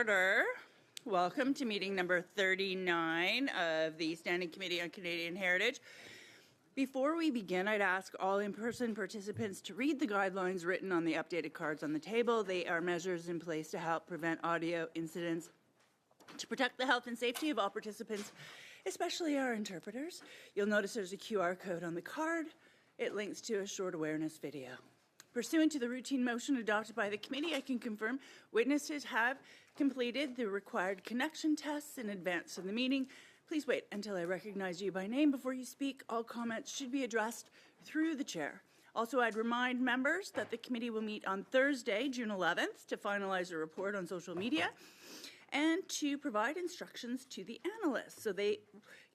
order. Welcome to meeting number 39 of the Standing Committee on Canadian Heritage. Before we begin, I'd ask all in-person participants to read the guidelines written on the updated cards on the table. They are measures in place to help prevent audio incidents, to protect the health and safety of all participants, especially our interpreters. You'll notice there's a QR code on the card. It links to a short awareness video. Pursuant to the routine motion adopted by the committee, I can confirm witnesses have completed the required connection tests in advance of the meeting. Please wait until I recognize you by name before you speak. All comments should be addressed through the chair. Also, I'd remind members that the committee will meet on Thursday, June 11th, to finalize a report on social media and to provide instructions to the analysts so they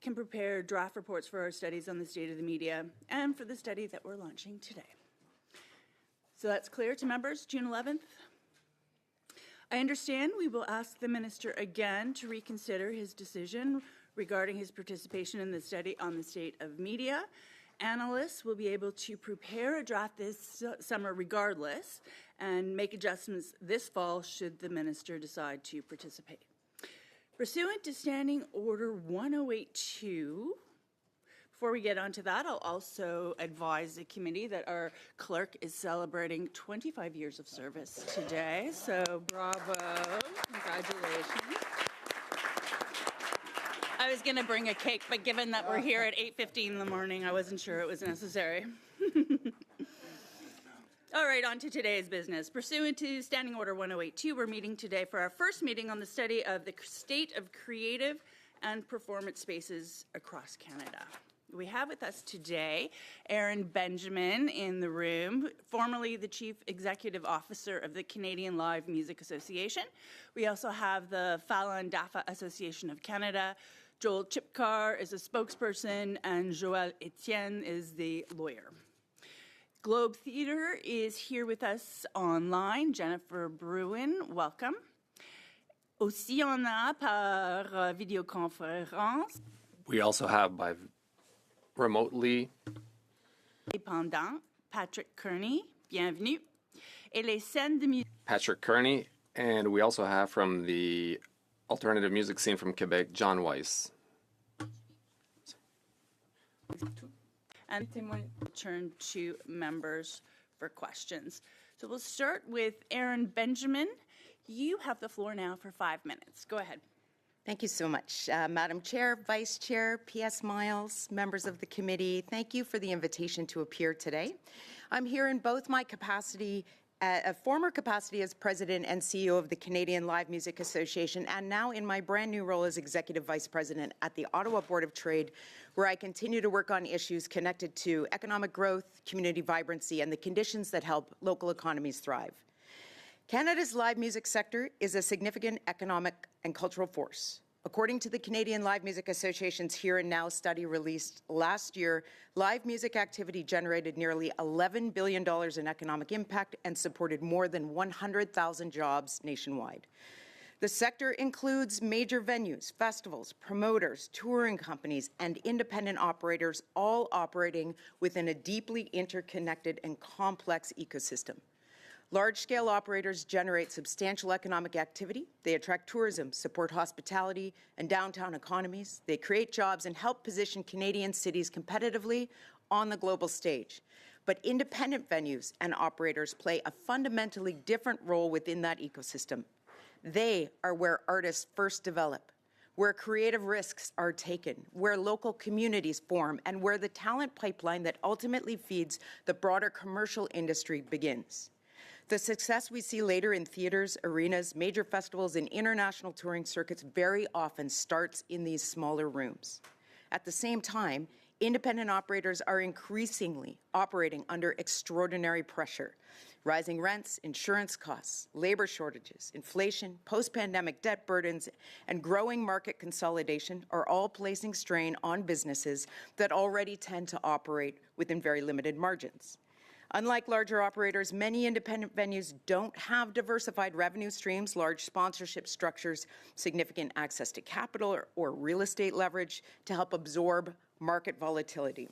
can prepare draft reports for our studies on the state of the media and for the study that we're launching today. So that's clear to members, June 11th. I understand we will ask the minister again to reconsider his decision regarding his participation in the study on the state of media. Analysts will be able to prepare a draft this summer regardless and make adjustments this fall should the minister decide to participate. Pursuant to Standing Order 1082, before we get onto that, I'll also advise the committee that our clerk is celebrating 25 years of service today. So bravo, congratulations. I was going to bring a cake, but given that we're here at 8:15 in the morning, I wasn't sure it was necessary. All right, on to today's business. Pursuant to Standing Order 1082, we're meeting today for our first meeting on the study of the state of creative and performance spaces across Canada. We have with us today Aaron Benjamin in the room, formerly the Chief Executive Officer of the Canadian Live Music Association. We also have the Falun Dafa Association of Canada. Joel Chipkar is a spokesperson, and Joël Etienne is the lawyer. Globe Theatre is here with us online. Jennifer Bruin, welcome. Aussi, on a par vidéoconférence. We also have by remotely. Pendant, Patrick Kearney, bienvenue. Et les scènes de musique. Patrick Kearney, and we also have from the alternative music scene from Quebec, John Weiss. And turn to members for questions. So we'll start with Aaron Benjamin. You have the floor now for 5 minutes. Go ahead. Thank you so much. Madam Chair, Vice Chair, PS Miles, members of the committee, thank you for the invitation to appear today. I'm here in both my capacity, a former capacity as President and CEO of the Canadian Live Music Association, and now in my brand new role as Executive Vice President at the Ottawa Board of Trade, where I continue to work on issues connected to economic growth, community vibrancy, and the conditions that help local economies thrive. Canada's live music sector is a significant economic and cultural force. According to the Canadian Live Music Association's Here and Now study released last year, live music activity generated nearly $11 billion in economic impact and supported more than 100,000 jobs nationwide. The sector includes major venues, festivals, promoters, touring companies, and independent operators, all operating within a deeply interconnected and complex ecosystem. Large-scale operators generate substantial economic activity. They attract tourism, support hospitality and downtown economies. They create jobs and help position Canadian cities competitively on the global stage. But independent venues and operators play a fundamentally different role within that ecosystem. They are where artists first develop, where creative risks are taken, where local communities form, and where the talent pipeline that ultimately feeds the broader commercial industry begins. The success we see later in theaters, arenas, major festivals, and international touring circuits very often starts in these smaller rooms. At the same time, independent operators are increasingly operating under extraordinary pressure. Rising rents, insurance costs, labor shortages, inflation, post-pandemic debt burdens, and growing market consolidation are all placing strain on businesses that already tend to operate within very limited margins. Unlike larger operators, many independent venues don't have diversified revenue streams, large sponsorship structures, significant access to capital or real estate leverage to help absorb market volatility.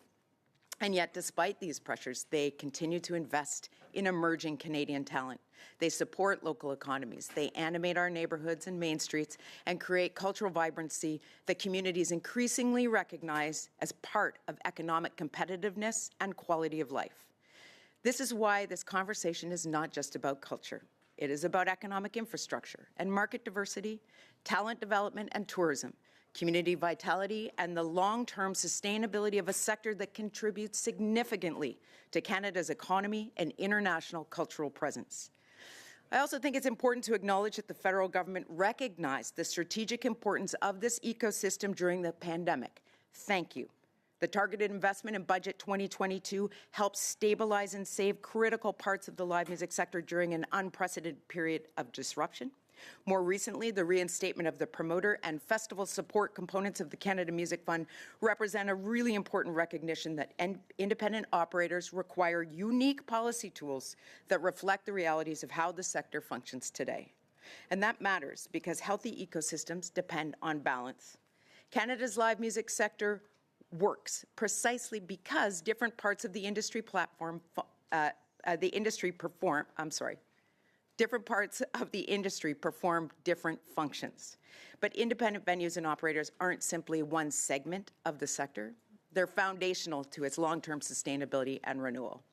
And yet, despite these pressures, they continue to invest in emerging Canadian talent. They support local economies. They animate our neighborhoods and main streets and create cultural vibrancy that communities increasingly recognize as part of economic competitiveness and quality of life. This is why this conversation is not just about culture. It is about economic infrastructure and market diversity, talent development and tourism, community vitality, and the long-term sustainability of a sector that contributes significantly to Canada's economy and international cultural presence. I also think it's important to acknowledge that the federal government recognized the strategic importance of this ecosystem during the pandemic. Thank you. The targeted investment in Budget 2022 helped stabilize and save critical parts of the live music sector during an unprecedented period of disruption. More recently, the reinstatement of the promoter and festival support components of the Canada Music Fund represent a really important recognition that independent operators require unique policy tools that reflect the realities of how the sector functions today. And that matters because healthy ecosystems depend on balance. Canada's live music sector works precisely because different parts of the industry different parts of the industry perform different functions. But independent venues and operators aren't simply one segment of the sector. They're foundational to its long-term sustainability and renewal.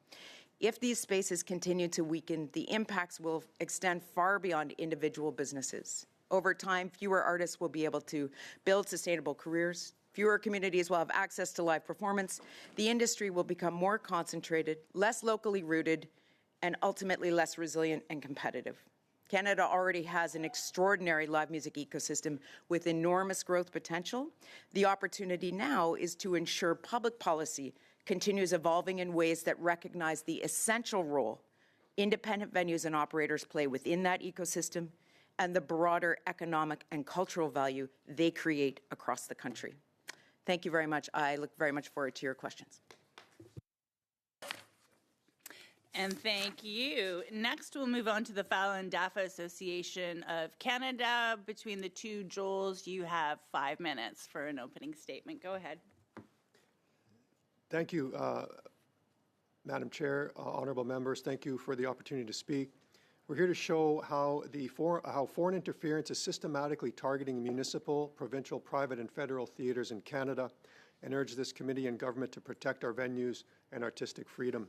If these spaces continue to weaken, the impacts will extend far beyond individual businesses. Over time, fewer artists will be able to build sustainable careers. Fewer communities will have access to live performance. The industry will become more concentrated, less locally rooted, and ultimately less resilient and competitive. Canada already has an extraordinary live music ecosystem with enormous growth potential. The opportunity now is to ensure public policy continues evolving in ways that recognize the essential role independent venues and operators play within that ecosystem and the broader economic and cultural value they create across the country. Thank you very much. I look very much forward to your questions. And thank you. Next, we'll move on to the Fallon Dafa Association of Canada. Between the two Joels, you have 5 minutes for an opening statement. Go ahead. Thank you, Madam Chair, honourable members. Thank you for the opportunity to speak. We're here to show how foreign interference is systematically targeting municipal, provincial, private, and federal theatres in Canada, and urge this committee and government to protect our venues and artistic freedom.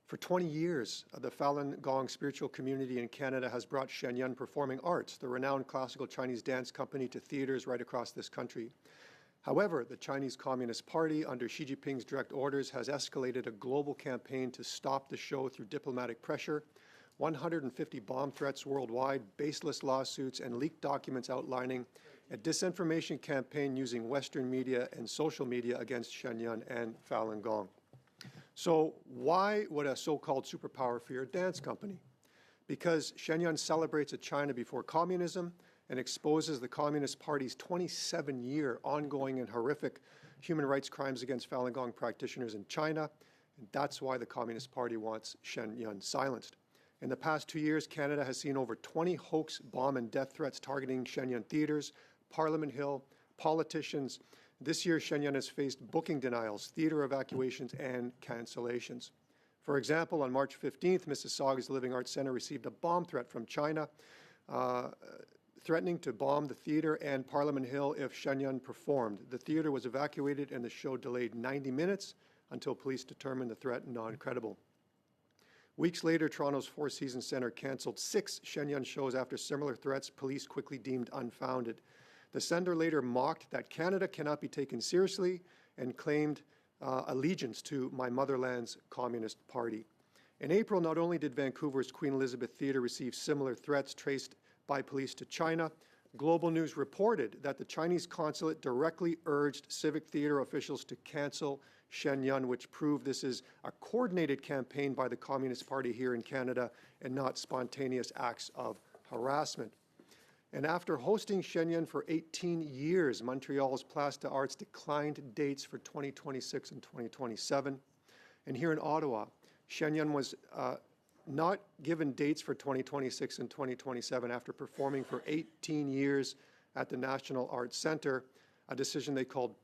For 20 years, the Falun Gong spiritual community in Canada has brought Shenyun Performing Arts, the renowned classical Chinese dance company, to theatres right across this country. However, the Chinese Communist Party, under Xi Jinping's direct orders, has escalated a global campaign to stop the show through diplomatic pressure, 150 bomb threats worldwide, baseless lawsuits, and leaked documents outlining a disinformation campaign using Western media and social media against Shenyun and Falun Gong. So why would a so-called superpower fear a dance company? Because Shenyun celebrates a China before communism and exposes the Communist Party's 27-year ongoing and horrific human rights crimes against Falun Gong practitioners in China, and that's why the Communist Party wants Shenyun silenced. In the past 2 years, Canada has seen over 20 hoax, bomb, and death threats targeting Shenyun theatres, Parliament Hill, politicians. This year, Shenyun has faced booking denials, theatre evacuations, and cancellations. For example, on March 15th, Mississauga's Living Arts Centre received a bomb threat from China, threatening to bomb the theatre and Parliament Hill if Shenyun performed. The theatre was evacuated and the show delayed 90 minutes until police determined the threat non-credible. Weeks later, Toronto's Four Seasons Centre cancelled 6 Shenyun shows after similar threats police quickly deemed unfounded. The centre later mocked that Canada cannot be taken seriously and claimed allegiance to my motherland's Communist Party. In April, not only did Vancouver's Queen Elizabeth Theatre receive similar threats traced by police to China, Global News reported that the Chinese consulate directly urged civic theatre officials to cancel Shenyun, which proved this is a coordinated campaign by the Communist Party here in Canada and not spontaneous acts of harassment. And after hosting Shenyun for 18 years, Montreal's Place d'Arts declined dates for 2026 and 2027. And here in Ottawa, Shenyun was not given dates for 2026 and 2027 after performing for 18 years at the National Arts Centre, a decision they called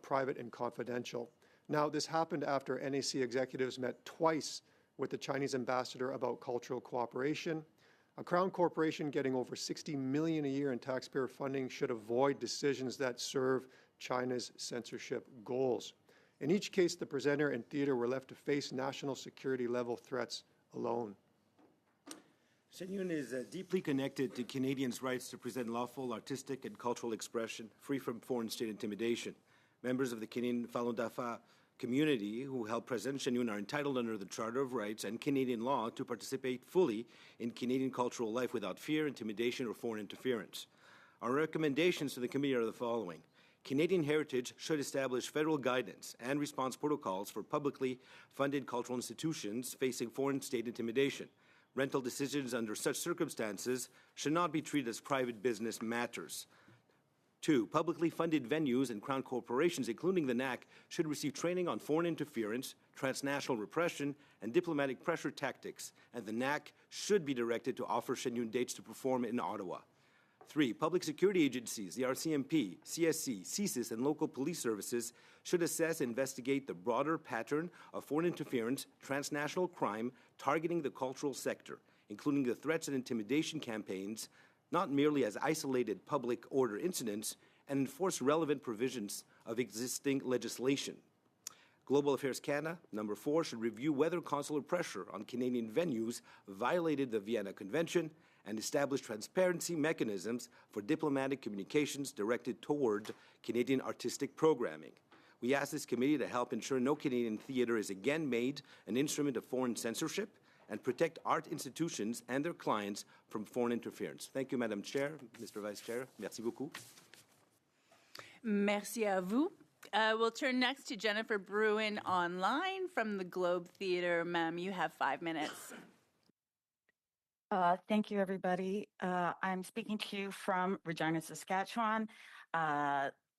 private and confidential. Now, this happened after NAC executives met twice with the Chinese ambassador about cultural cooperation. A Crown corporation getting over $60 million a year in taxpayer funding should avoid decisions that serve China's censorship goals. In each case, the presenter and theater were left to face national security level threats alone. Shen Yun is deeply connected to Canadians' rights to present lawful artistic and cultural expression free from foreign state intimidation. Members of the Canadian Falun Dafa community who help present Shen Yun are entitled under the Charter of Rights and Canadian law to participate fully in Canadian cultural life without fear, intimidation, or foreign interference. Our recommendations to the committee are the following. Canadian Heritage should establish federal guidance and response protocols for publicly funded cultural institutions facing foreign state intimidation. Rental decisions under such circumstances should not be treated as private business matters. 2, publicly funded venues and Crown corporations, including the NAC, should receive training on foreign interference, transnational repression, and diplomatic pressure tactics, and the NAC should be directed to offer Shen Yun dates to perform in Ottawa. 3, public security agencies, the RCMP, CSC, CSIS, and local police services should assess and investigate the broader pattern of foreign interference, transnational crime targeting the cultural sector, including the threats and intimidation campaigns, not merely as isolated public order incidents, and enforce relevant provisions of existing legislation. Global Affairs Canada, number 4, should review whether consular pressure on Canadian venues violated the Vienna Convention and establish transparency mechanisms for diplomatic communications directed toward Canadian artistic programming. We ask this committee to help ensure no Canadian theatre is again made an instrument of foreign censorship and protect art institutions and their clients from foreign interference. Thank you, Madam Chair, Mr. Vice Chair. Merci beaucoup. Merci à vous. We'll turn next to Jennifer Bruin online from the Globe Theatre. Ma'am, you have 5 minutes. Thank you, everybody. I'm speaking to you from Regina, Saskatchewan,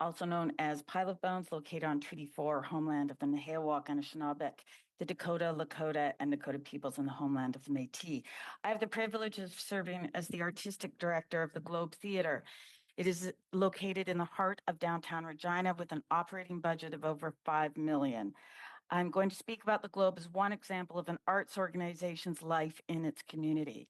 also known as Pile of Bones, located on Treaty 4, homeland of the Nehiyawak, Anishinaabe, the Dakota, Lakota, and Dakota peoples in the homeland of the Métis. I have the privilege of serving as the artistic director of the Globe Theatre. It is located in the heart of downtown Regina with an operating budget of over $5 million. I'm going to speak about the Globe as one example of an arts organization's life in its community.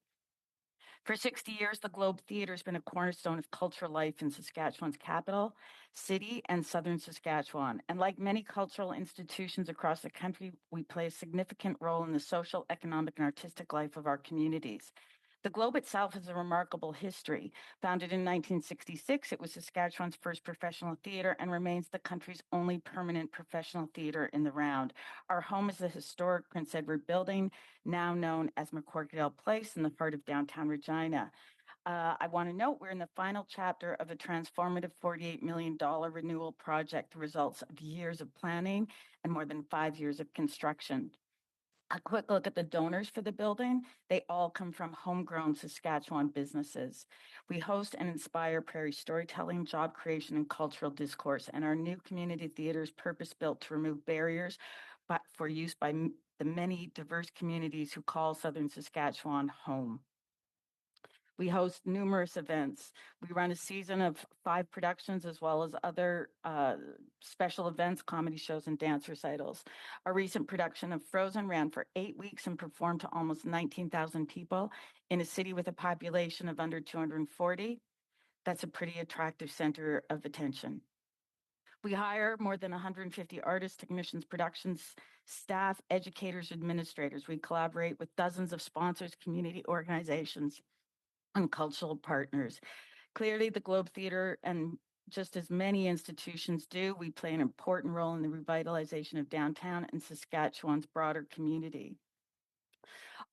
For 60 years, the Globe Theatre has been a cornerstone of cultural life in Saskatchewan's capital, city, and southern Saskatchewan. And like many cultural institutions across the country, we play a significant role in the social, economic, and artistic life of our communities. The Globe itself has a remarkable history. Founded in 1966, it was Saskatchewan's first professional theatre and remains the country's only permanent professional theatre in the round. Our home is the historic Prince Edward Building, now known as McCorkdale Place in the heart of downtown Regina. I want to note we're in the final chapter of a transformative $48 million renewal project, the results of years of planning and more than 5 years of construction. A quick look at the donors for the building. They all come from homegrown Saskatchewan businesses. We host and inspire prairie storytelling, job creation, and cultural discourse. And our new community theater is purpose-built to remove barriers for use by the many diverse communities who call Southern Saskatchewan home. We host numerous events. We run a season of 5 productions as well as other special events, comedy shows, and dance recitals. Our recent production of Frozen ran for 8 weeks and performed to almost 19,000 people in a city with a population of under 240. That's a pretty attractive center of attention. We hire more than 150 artists, technicians, productions, staff, educators, administrators. We collaborate with dozens of sponsors, community organizations, and cultural partners. Clearly, the Globe Theatre, and just as many institutions do, we play an important role in the revitalization of downtown and Saskatchewan's broader community.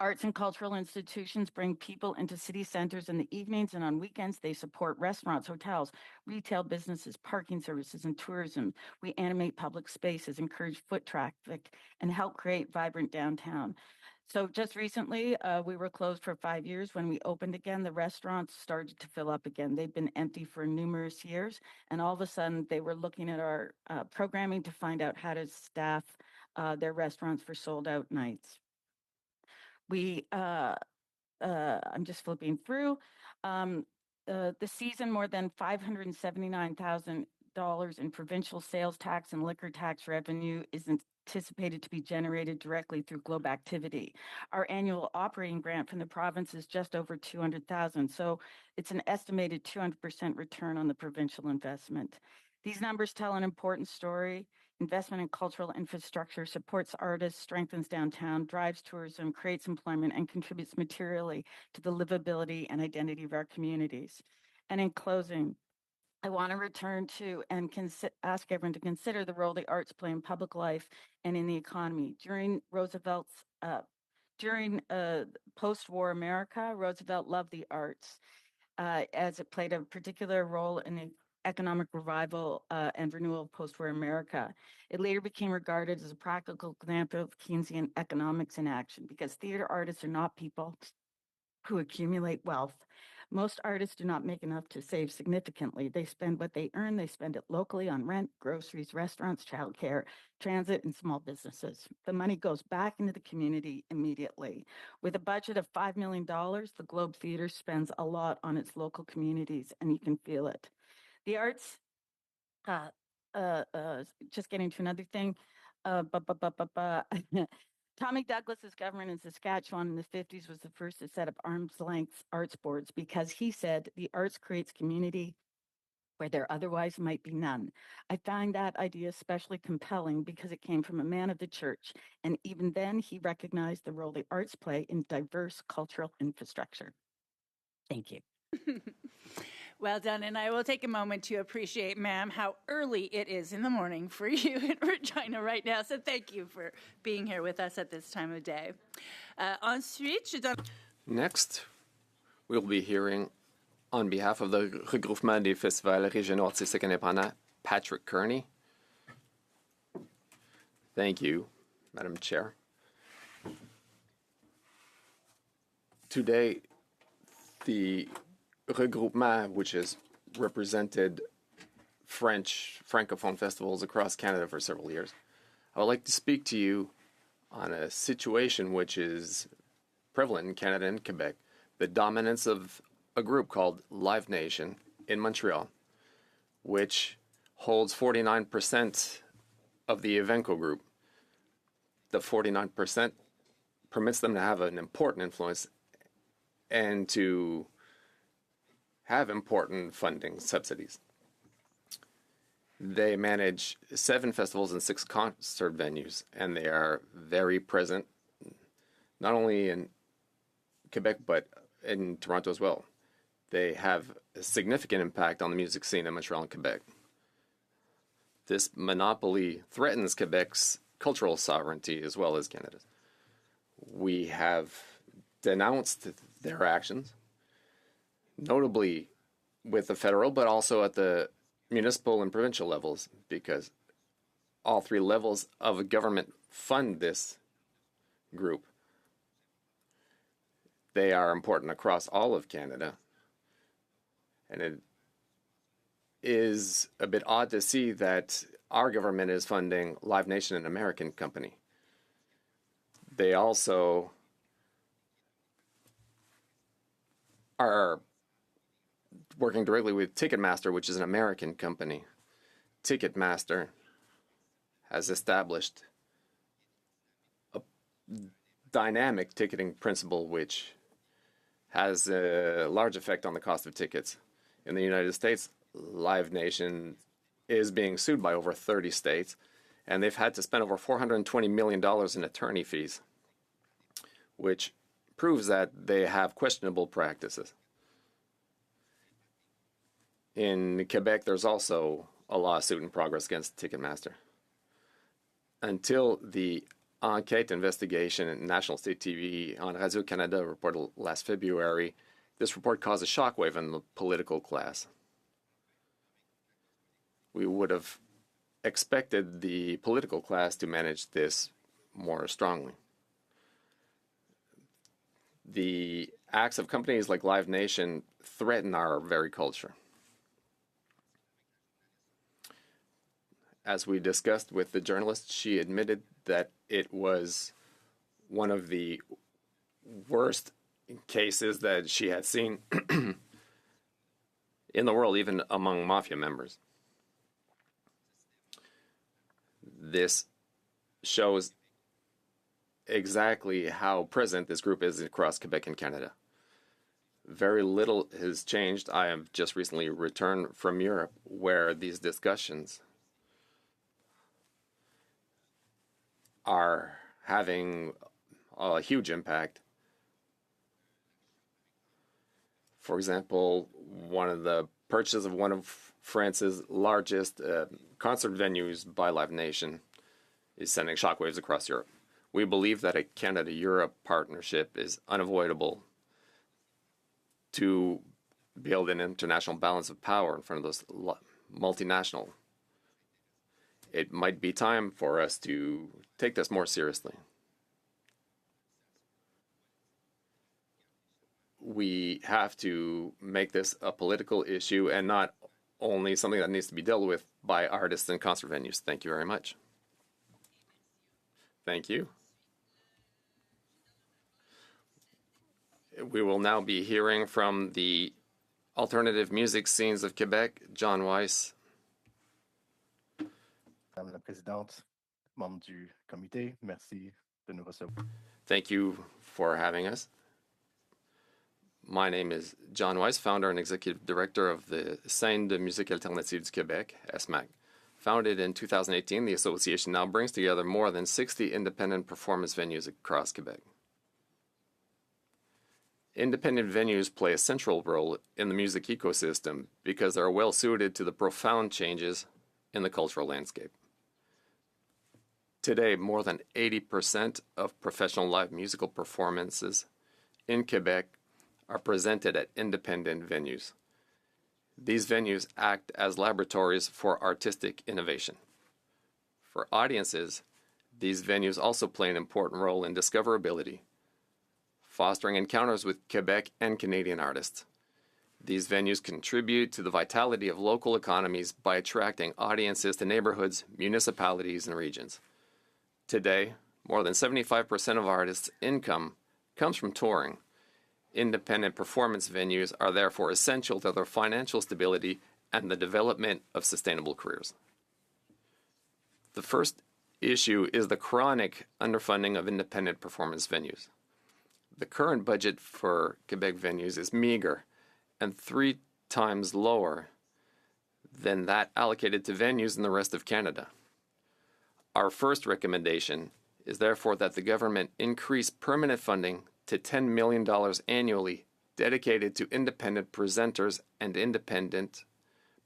Arts and cultural institutions bring people into city centers in the evenings, and on weekends, they support restaurants, hotels, retail businesses, parking services, and tourism. We animate public spaces, encourage foot traffic, and help create vibrant downtown. So just recently, we were closed for 5 years. When we opened again, the restaurants started to fill up again. They've been empty for numerous years, and all of a sudden, they were looking at our programming to find out how to staff their restaurants for sold-out nights. I'm just flipping through. The season, more than 579,000 in provincial sales tax and liquor tax revenue is anticipated to be generated directly through Globe activity. Our annual operating grant from the province is just over 200,000, so it's an estimated 200% return on the provincial investment. These numbers tell an important story. Investment in cultural infrastructure supports artists, strengthens downtown, drives tourism, creates employment, and contributes materially to the livability and identity of our communities. And in closing, I want to return to and ask everyone to consider the role the arts play in public life and in the economy. During post-war America, Roosevelt loved the arts as it played a particular role in the economic revival and renewal of post-war America. It later became regarded as a practical example of Keynesian economics in action because theater artists are not people who accumulate wealth. Most artists do not make enough to save significantly. They spend what they earn. They spend it locally on rent, groceries, restaurants, childcare, transit, and small businesses. The money goes back into the community immediately. With a budget of $5 million, the Globe Theatre spends a lot on its local communities, and you can feel it. The arts, just getting to another thing, Tommy Douglas's government in Saskatchewan in the 50s was the first to set up arm's length arts boards because he said the arts creates community where there otherwise might be none. I find that idea especially compelling because it came from a man of the church, and even then he recognized the role the arts play in diverse cultural infrastructure. Thank you. Well done, and I will take a moment to appreciate, ma'am, how early it is in the morning for you in Regina right now. So thank you for being here with us at this time of day. Ensuite, je donne... Next, we'll be hearing, on behalf of the Regroupement des Festivals Régionaux Artistiques Indépendants, Patrick Kearney. Thank you, Madam Chair. Today, the Regroupement, which has represented French Francophone festivals across Canada for several years, I would like to speak to you on a situation which is prevalent in Canada and Quebec, the dominance of a group called Live Nation in Montreal, which holds 49% of the Evenco group. The 49% permits them to have an important influence and to have important funding subsidies. They manage 7 festivals and 6 concert venues, and they are very present, not only in Quebec, but in Toronto as well. They have a significant impact on the music scene in Montreal and Quebec. This monopoly threatens Quebec's cultural sovereignty as well as Canada's. We have denounced their actions, notably with the federal, but also at the municipal and provincial levels, because all 3 levels of government fund this group. They are important across all of Canada, and it is a bit odd to see that our government is funding Live Nation, an American company. They also are working directly with Ticketmaster, which is an American company. Ticketmaster has established a dynamic ticketing principle which has a large effect on the cost of tickets. In the United States, Live Nation is being sued by over 30 states, and they've had to spend over $420 million in attorney fees, which proves that they have questionable practices. In Quebec, there's also a lawsuit in progress against Ticketmaster. Until the enquête investigation in National State TV on Radio-Canada reported last February, this report caused a shockwave in the political class. We would have expected the political class to manage this more strongly. The acts of companies like Live Nation threaten our very culture. As we discussed with the journalist, she admitted that it was one of the worst cases that she had seen in the world, even among mafia members. This shows exactly how present this group is across Quebec and Canada. Very little has changed. I have just recently returned from Europe, where these discussions are having a huge impact. For example, one of the purchase of one of France's largest concert venues by Live Nation is sending shockwaves across Europe. We believe that a Canada-Europe partnership is unavoidable to build an international balance of power in front of those multinational. It might be time for us to take this more seriously. We have to make this a political issue and not only something that needs to be dealt with by artists and concert venues. Thank you very much. Thank you. We will now be hearing from the alternative music scenes of Quebec, John Weiss. Madame la Présidente, membres du comité, merci de nous recevoir. Thank you for having us. My name is John Weiss, founder and executive director of the Scène de Musique Alternative du Québec, SMAC. Founded in 2018, the association now brings together more than 60 independent performance venues across Quebec. Independent venues play a central role in the music ecosystem because they are well suited to the profound changes in the cultural landscape. Today, more than 80% of professional live musical performances in Quebec are presented at independent venues. These venues act as laboratories for artistic innovation. For audiences, these venues also play an important role in discoverability, fostering encounters with Quebec and Canadian artists. These venues contribute to the vitality of local economies by attracting audiences to neighborhoods, municipalities, and regions. Today, more than 75% of artists' income comes from touring. Independent performance venues are therefore essential to their financial stability and the development of sustainable careers. The first issue is the chronic underfunding of independent performance venues. The current budget for Quebec venues is meager and 3 times lower than that allocated to venues in the rest of Canada. Our first recommendation is therefore that the government increase permanent funding to $10 million annually dedicated to independent presenters and independent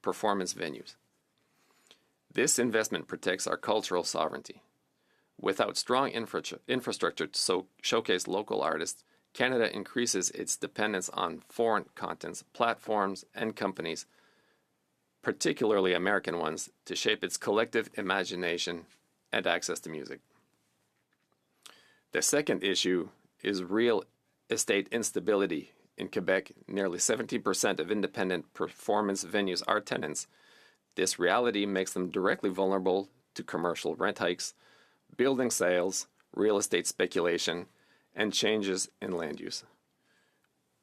performance venues. This investment protects our cultural sovereignty. Without strong infrastructure to showcase local artists, Canada increases its dependence on foreign contents, platforms, and companies, particularly American ones, to shape its collective imagination and access to music. The second issue is real estate instability. In Quebec, nearly 70% of independent performance venues are tenants. This reality makes them directly vulnerable to commercial rent hikes, building sales, real estate speculation, and changes in land use.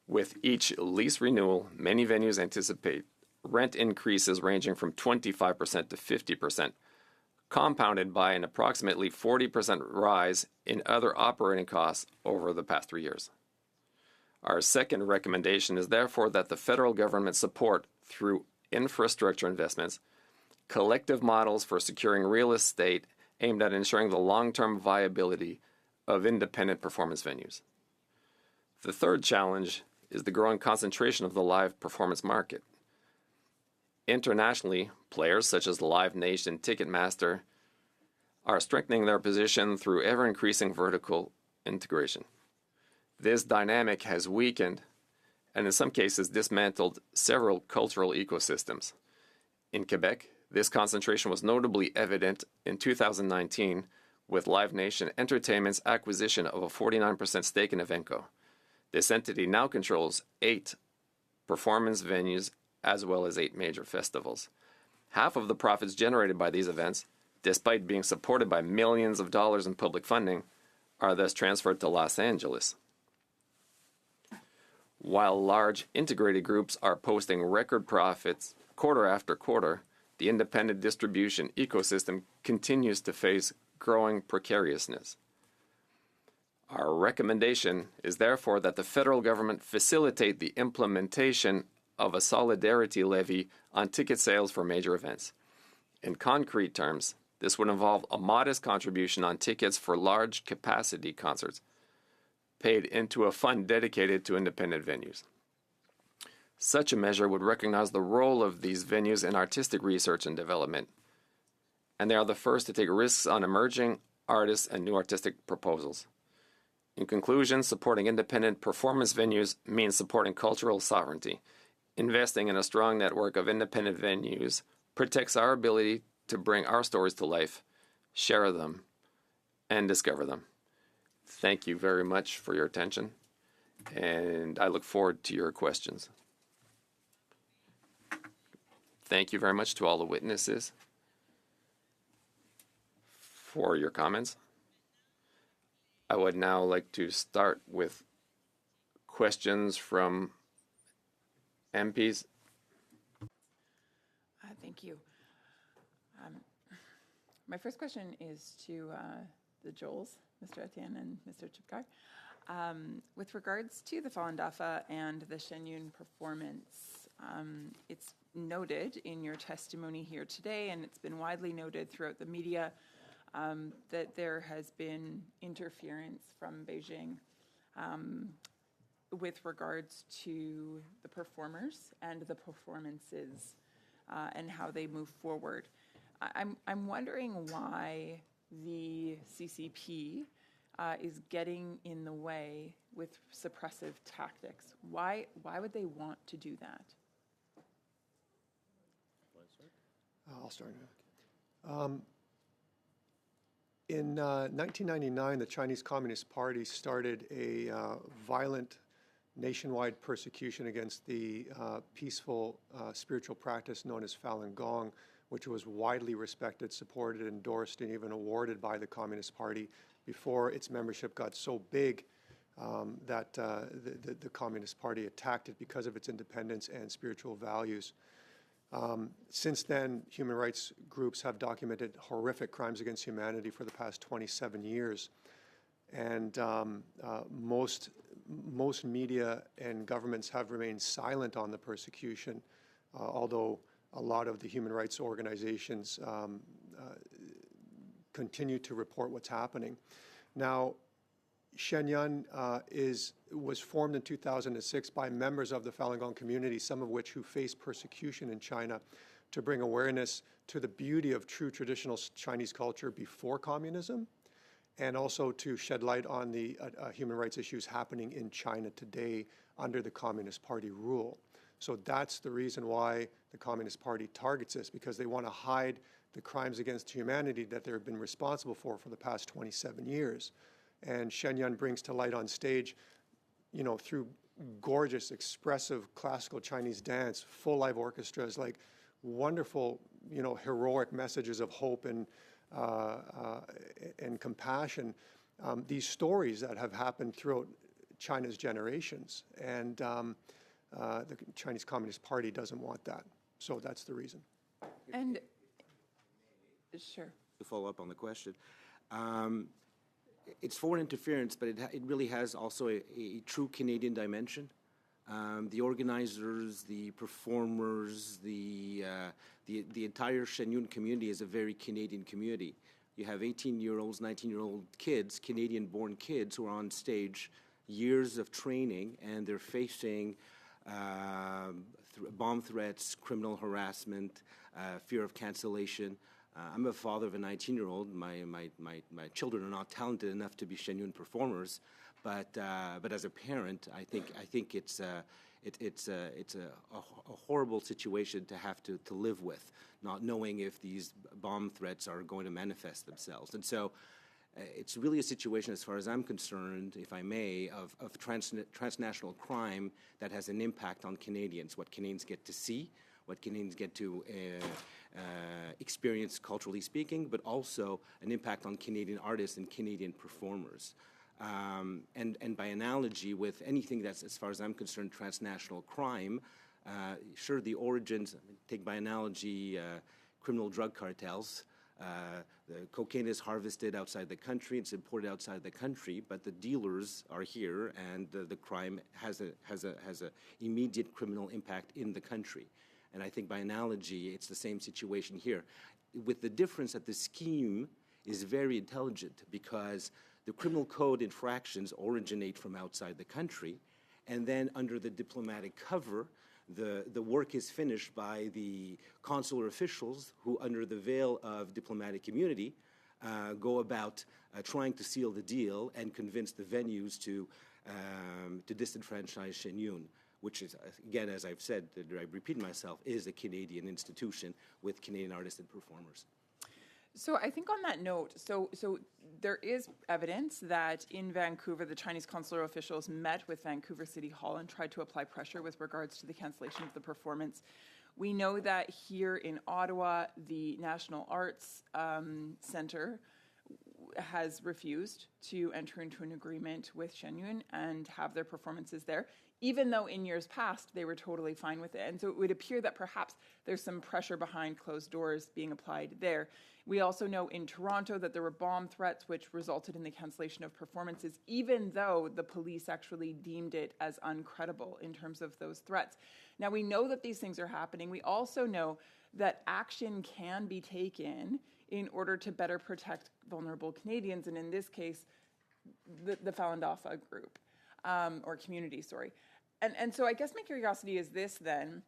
With each lease renewal, many venues anticipate rent increases ranging from 25% to 50%, compounded by an approximately 40% rise in other operating costs over the past 3 years. Our second recommendation is therefore that the federal government support, through infrastructure investments, collective models for securing real estate aimed at ensuring the long-term viability of independent performance venues. The third challenge is the growing concentration of the live performance market. Internationally, players such as Live Nation, Ticketmaster are strengthening their position through ever-increasing vertical integration. This dynamic has weakened and in some cases dismantled several cultural ecosystems. In Quebec, this concentration was notably evident in 2019 with Live Nation Entertainment's acquisition of a 49% stake in Evenco. This entity now controls 8 performance venues as well as 8 major festivals. Half of the profits generated by these events, despite being supported by millions of dollars in public funding, are thus transferred to Los Angeles. While large integrated groups are posting record profits quarter after quarter, the independent distribution ecosystem continues to face growing precariousness. Our recommendation is therefore that the federal government facilitate the implementation of a solidarity levy on ticket sales for major events. In concrete terms, this would involve a modest contribution on tickets for large capacity concerts, paid into a fund dedicated to independent venues. Such a measure would recognize the role of these venues in artistic research and development, and they are the first to take risks on emerging artists and new artistic proposals. In conclusion, supporting independent performance venues means supporting cultural sovereignty. Investing in a strong network of independent venues protects our ability to bring our stories to life, share them, and discover them. Thank you very much for your attention, and I look forward to your questions. Thank you very much to all the witnesses for your comments. I would now like to start with questions from MPs. Thank you. My first question is to the Joels, Mr. Etienne and Mr. Chipkar. With regards to the Falun Dafa and the Shenyun performance, it's noted in your testimony here today, and it's been widely noted throughout the media, that there has been interference from Beijing with regards to the performers and the performances and how they move forward. I'm wondering why the CCP is getting in the way with suppressive tactics. Why would they want to do that? I'll start. In 1999, the Chinese Communist Party started a violent nationwide persecution against the peaceful spiritual practice known as Falun Gong, which was widely respected, supported, endorsed, and even awarded by the Communist Party before its membership got so big that the Communist Party attacked it because of its independence and spiritual values. Since then, human rights groups have documented horrific crimes against humanity for the past 27 years. And most media and governments have remained silent on the persecution, although a lot of the human rights organizations continue to report what's happening. Now, Shenyun was formed in 2006 by members of the Falun Gong community, some of which who faced persecution in China, to bring awareness to the beauty of true traditional Chinese culture before communism, and also to shed light on the human rights issues happening in China today under the Communist Party rule. So that's the reason why the Communist Party targets this, because they want to hide the crimes against humanity that they've been responsible for the past 27 years. And Shenyun brings to light on stage, you know, through gorgeous, expressive classical Chinese dance, full live orchestras, like wonderful, you know, heroic messages of hope and compassion. These stories that have happened throughout China's generations, and the Chinese Communist Party doesn't want that. So that's the reason. And sure. To follow up on the question. It's foreign interference, but it really has also a true Canadian dimension. The organizers, the performers, the entire Shenyun community is a very Canadian community. You have 18-year-olds, 19-year-old kids, Canadian-born kids, who are on stage, years of training, and they're facing bomb threats, criminal harassment, fear of cancellation. I'm a father of a 19-year-old. My children are not talented enough to be Shenyun performers, but as a parent, I think it's a horrible situation to have to live with, not knowing if these bomb threats are going to manifest themselves. And so it's really a situation, as far as I'm concerned, if I may, of transnational crime that has an impact on Canadians, what Canadians get to see, what Canadians get to experience culturally speaking, but also an impact on Canadian artists and Canadian performers. And by analogy with anything that's, as far as I'm concerned, transnational crime, sure, the origins, take by analogy criminal drug cartels. The cocaine is harvested outside the country, it's imported outside the country, but the dealers are here, and the crime has a immediate criminal impact in the country. And I think by analogy, it's the same situation here, with the difference that the scheme is very intelligent, because the criminal code infractions originate from outside the country, and then under the diplomatic cover, the work is finished by the consular officials who, under the veil of diplomatic immunity, go about trying to seal the deal and convince the venues to disenfranchise Shenyun, which is, again, as I've said, I repeat myself, is a Canadian institution with Canadian artists and performers. So I think on that note, so there is evidence that in Vancouver, the Chinese consular officials met with Vancouver City Hall and tried to apply pressure with regards to the cancellation of the performance. We know that here in Ottawa, the National Arts Centre has refused to enter into an agreement with Shenyun and have their performances there, even though in years past they were totally fine with it. And so it would appear that perhaps there's some pressure behind closed doors being applied there. We also know in Toronto that there were bomb threats which resulted in the cancellation of performances, even though the police actually deemed it as uncredible in terms of those threats. Now, we know that these things are happening. We also know that action can be taken in order to better protect vulnerable Canadians, and in this case, the Falun Dafa group, or community, sorry. And so I guess my curiosity is this then: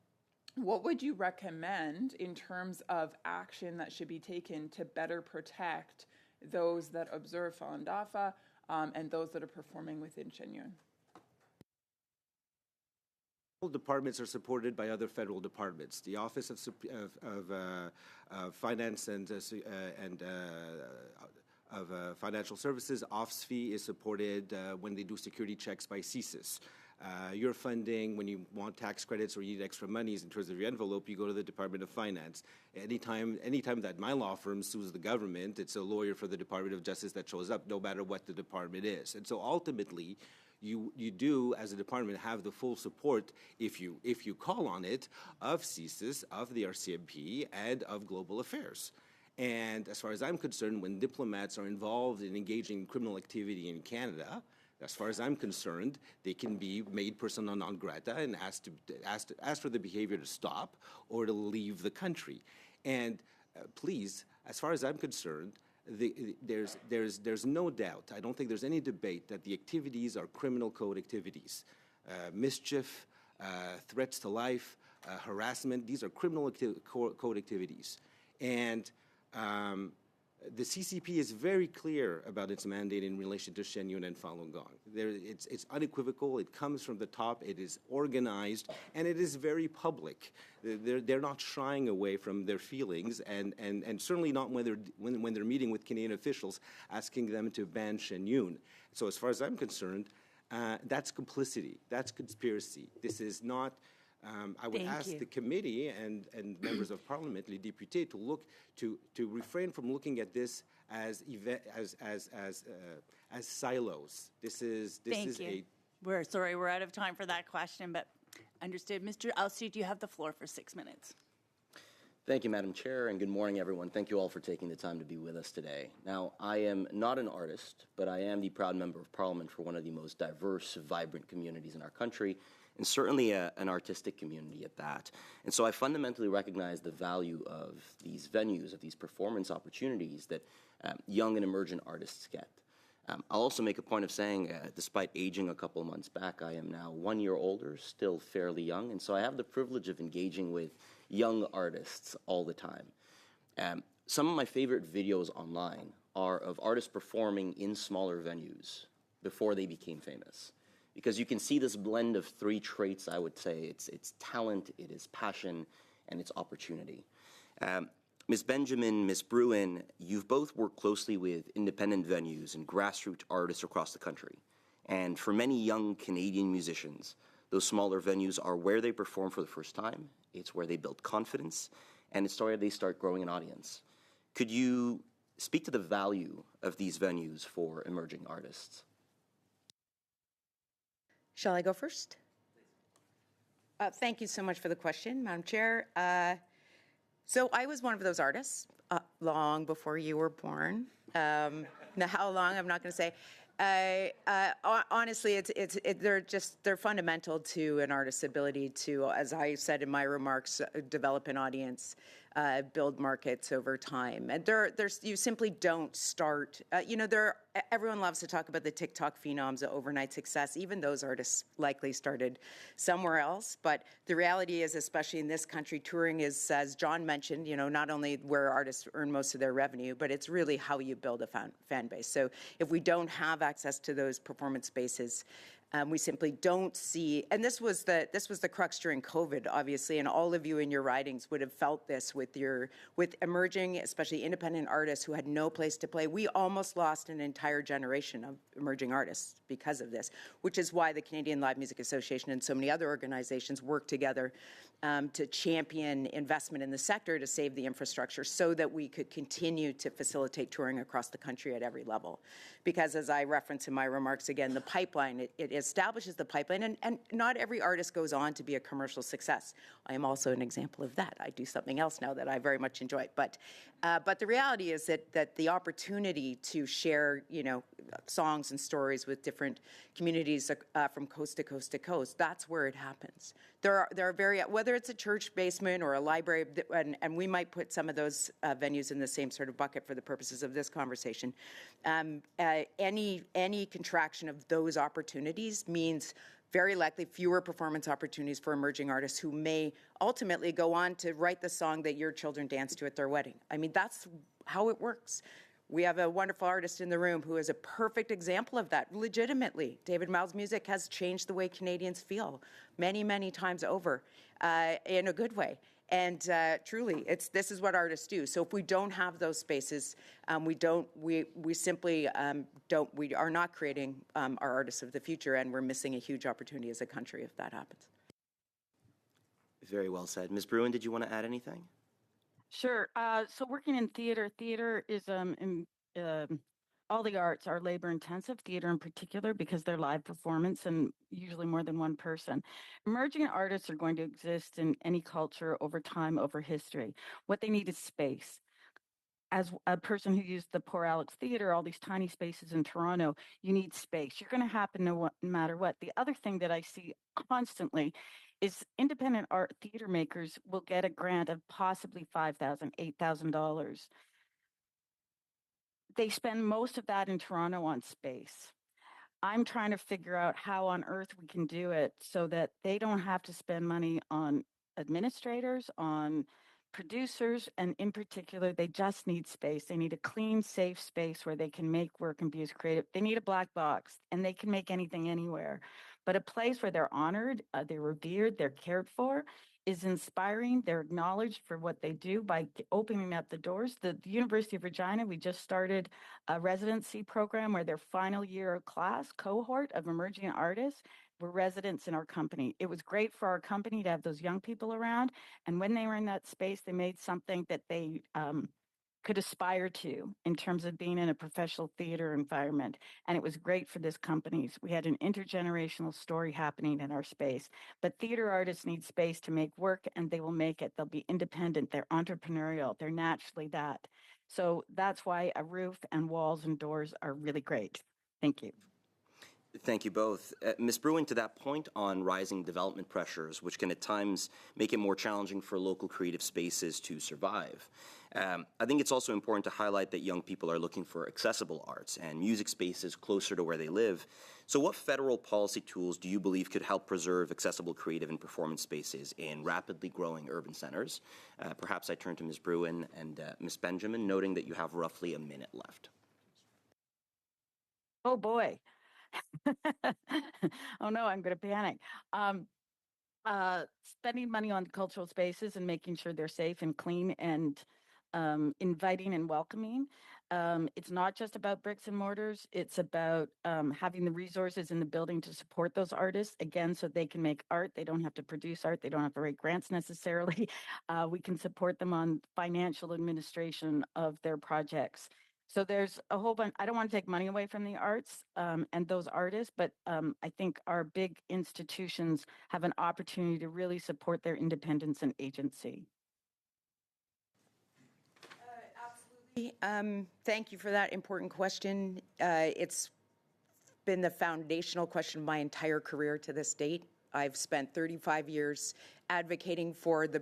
what would you recommend in terms of action that should be taken to better protect those that observe Falun Dafa and those that are performing within Shenyun? Departments are supported by other federal departments. The Office of Finance and Financial Services, OFSFI, is supported when they do security checks by CSIS. Your funding, when you want tax credits or you need extra monies in terms of your envelope, you go to the Department of Finance. Anytime that my law firm sues the government, it's a lawyer for the Department of Justice that shows up, no matter what the department is. And so ultimately, you do, as a department, have the full support, if you call on it, of CSIS, of the RCMP, and of Global Affairs. And as far as I'm concerned, when diplomats are involved in engaging in criminal activity in Canada, as far as I'm concerned, they can be made persona non grata and asked for the behavior to stop or to leave the country. And please, as far as I'm concerned, there's no doubt, I don't think there's any debate that the activities are criminal code activities. Mischief, threats to life, harassment, these are criminal code activities. And the CCP is very clear about its mandate in relation to Shenyun and Falun Gong. It's unequivocal, it comes from the top, it is organized, and it is very public. They're not shying away from their feelings, and certainly not when they're meeting with Canadian officials asking them to ban Shenyun. So as far as I'm concerned, that's complicity, that's conspiracy. This is not... I would ask the committee and members of parliament, les députés, to refrain from looking at this as silos. This is We're sorry, we're out of time for that question, but understood. Mr. Alcide, you have the floor for 6 minutes. Thank you, Madam Chair, and good morning, everyone. Thank you all for taking the time to be with us today. Now, I am not an artist, but I am the proud member of Parliament for one of the most diverse, vibrant communities in our country, and certainly an artistic community at that. And so I fundamentally recognize the value of these venues, of these performance opportunities that young and emergent artists get. I'll also make a point of saying, despite aging a couple months back, I am now 1 year older, still fairly young, and so I have the privilege of engaging with young artists all the time. Some of my favorite videos online are of artists performing in smaller venues before they became famous. Because you can see this blend of three traits, I would say. It's talent, it is passion, and it's opportunity. Ms. Benjamin, Ms. Bruin, you've both worked closely with independent venues and grassroots artists across the country. And for many young Canadian musicians, those smaller venues are where they perform for the first time, it's where they build confidence, and it's where they start growing an audience. Could you speak to the value of these venues for emerging artists? Shall I go first? Thank you so much for the question, Madam Chair. So I was one of those artists long before you were born. Now, how long? I'm not going to say. Honestly, they're fundamental to an artist's ability to, as I said in my remarks, develop an audience, build markets over time. And you simply don't start. Everyone loves to talk about the TikTok phenoms, the overnight success. Even those artists likely started somewhere else. But the reality is, especially in this country, touring is, as John mentioned, not only where artists earn most of their revenue, but it's really how you build a fan base. So if we don't have access to those performance spaces, we simply don't see, and this was the crux during COVID, obviously, and all of you in your ridings would have felt this with emerging, especially independent artists who had no place to play. We almost lost an entire generation of emerging artists because of this, which is why the Canadian Live Music Association and so many other organizations work together to champion investment in the sector to save the infrastructure so that we could continue to facilitate touring across the country at every level. Because as I reference in my remarks again, the pipeline, it establishes the pipeline, and not every artist goes on to be a commercial success. I am also an example of that. I do something else now that I very much enjoy. But the reality is that the opportunity to share, songs and stories with different communities from coast to coast to coast, that's where it happens. There are whether it's a church basement or a library, and we might put some of those venues in the same sort of bucket for the purposes of this conversation. Any contraction of those opportunities means very likely fewer performance opportunities for emerging artists who may ultimately go on to write the song that your children dance to at their wedding. I mean, that's how it works. We have a wonderful artist in the room who is a perfect example of that, legitimately. David Miles' music has changed the way Canadians feel many, many times over in a good way. And truly, this is what artists do. So if we don't have those spaces, we simply we are not creating our artists of the future, and we're missing a huge opportunity as a country if that happens. Very well said. Ms. Bruin, did you want to add anything? Sure. So working in theater is all the arts are labor intensive, theater in particular, because they're live performance and usually more than one person. Emerging artists are going to exist in any culture over time, over history. What they need is space. As a person who used the Poor Alex Theater, all these tiny spaces in Toronto, you need space. You're going to happen no matter what. The other thing that I see constantly is independent art theater makers will get a grant of possibly $5,000, $8,000. They spend most of that in Toronto on space. I'm trying to figure out how on earth we can do it so that they don't have to spend money on administrators, on producers, and in particular, they just need space. They need a clean, safe space where they can make work and be as creative. They need a black box, and they can make anything anywhere. But a place where they're honored, they're revered, they're cared for, is inspiring. They're acknowledged for what they do by opening up the doors. The University of Regina, we just started a residency program where their final year class cohort of emerging artists were residents in our company. It was great for our company to have those young people around. And when they were in that space, they made something that they could aspire to in terms of being in a professional theater environment. And it was great for this company. We had an intergenerational story happening in our space. But theater artists need space to make work, and they will make it. They'll be independent. They're entrepreneurial. They're naturally that. So that's why a roof and walls and doors are really great. Thank you. Thank you both. Ms. Bruin, to that point on rising development pressures, which can at times make it more challenging for local creative spaces to survive, I think it's also important to highlight that young people are looking for accessible arts and music spaces closer to where they live. So what federal policy tools do you believe could help preserve accessible creative and performance spaces in rapidly growing urban centers? Perhaps I turn to Ms. Bruin and Ms. Benjamin, noting that you have roughly a minute left. Oh, boy. Oh no, I'm going to panic. Spending money on cultural spaces and making sure they're safe and clean and inviting and welcoming. It's not just about bricks and mortars. It's about having the resources in the building to support those artists, again, so they can make art. They don't have to produce art. They don't have to write grants necessarily. We can support them on financial administration of their projects. So there's a whole bunch. I don't want to take money away from the arts and those artists, but I think our big institutions have an opportunity to really support their independence and agency. Thank you for that important question. It's been the foundational question of my entire career to this date. I've spent 35 years advocating for the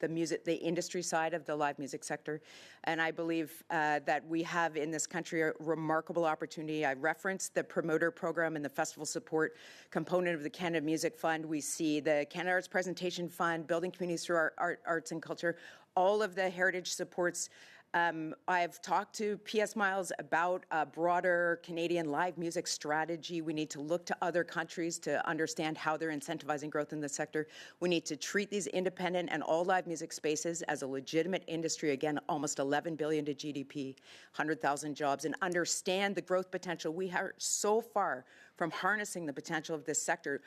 music, the industry side of the live music sector, and I believe that we have in this country a remarkable opportunity. I referenced the promoter program and the festival support component of the Canada Music Fund. We see the Canada Arts Presentation Fund, building communities through our arts and culture, all of the heritage supports. I've talked to PS Miles about a broader Canadian live music strategy. We need to look to other countries to understand how they're incentivizing growth in the sector. We need to treat these independent and all live music spaces as a legitimate industry. Again, almost $11 billion to GDP, 100,000 jobs, and understand the growth potential. We are so far from harnessing the potential of this sector.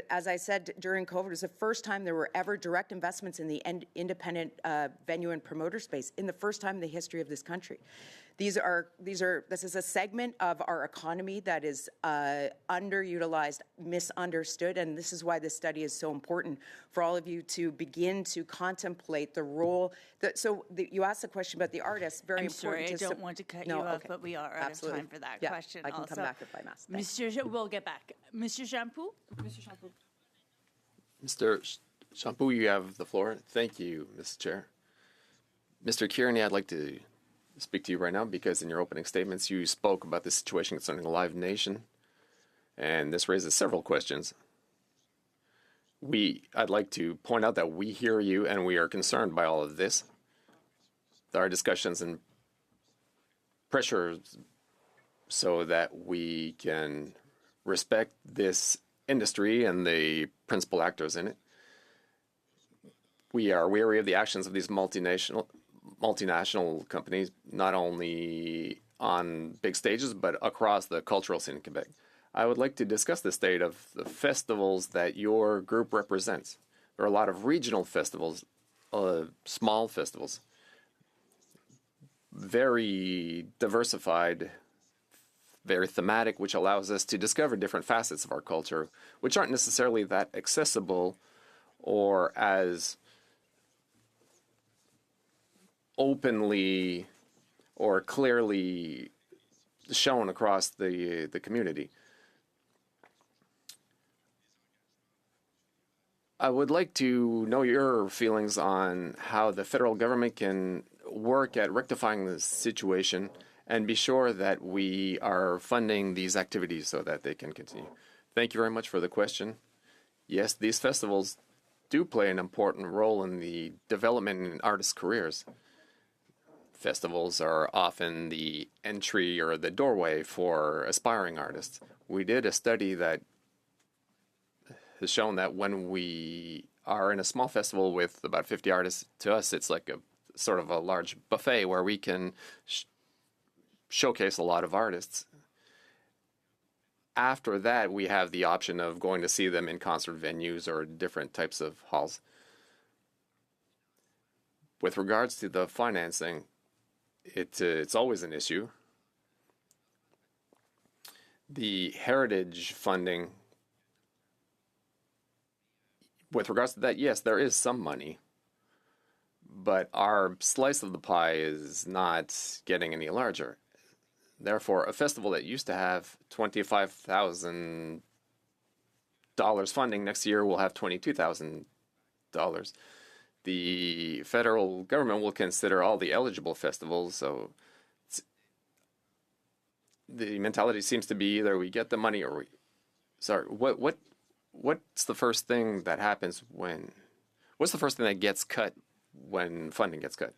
As I said during COVID, it was the first time there were ever direct investments in the independent venue and promoter space, in the first time in the history of this country. This is a segment of our economy that is underutilized, misunderstood, and this is why this study is so important for all of you to begin to contemplate the role. You asked the question about the artists. Very I'm important. sorry, I don't want to cut you off, but we are out of time for that question. I can come back if I'm asked. We'll get back. Mr. Shampoo? Mr. Shampoo, you have the floor. Thank you, Mr. Chair. Mr. Kearney, I'd like to speak to you right now because in your opening statements you spoke about the situation concerning Live Nation, and this raises several questions. I'd like to point out that we hear you and we are concerned by all of this. There are discussions and pressures so that we can respect this industry and the principal actors in it. We are wary of the actions of these multinational companies, not only on big stages, but across the cultural scene in Quebec. I would like to discuss the state of the festivals that your group represents. There are a lot of regional festivals, small festivals, very diversified, very thematic, which allows us to discover different facets of our culture, which aren't necessarily that accessible or as openly or clearly shown across the community. I would like to know your feelings on how the federal government can work at rectifying this situation and be sure that we are funding these activities so that they can continue. Thank you very much for the question. Yes, these festivals do play an important role in the development in artists' careers. Festivals are often the entry or the doorway for aspiring artists. We did a study that has shown that when we are in a small festival with about 50 artists, to us it's like a sort of a large buffet where we can showcase a lot of artists. After that, we have the option of going to see them in concert venues or different types of halls. With regards to the financing, it's always an issue. The heritage funding, with regards to that, yes, there is some money, but our slice of the pie is not getting any larger. Therefore, a festival that used to have $25,000 funding next year will have $22,000. The federal government will consider all the eligible festivals, so the mentality seems to be either we get the money or we... Sorry, what's the first thing that happens when... What's the first thing that gets cut when funding gets cut?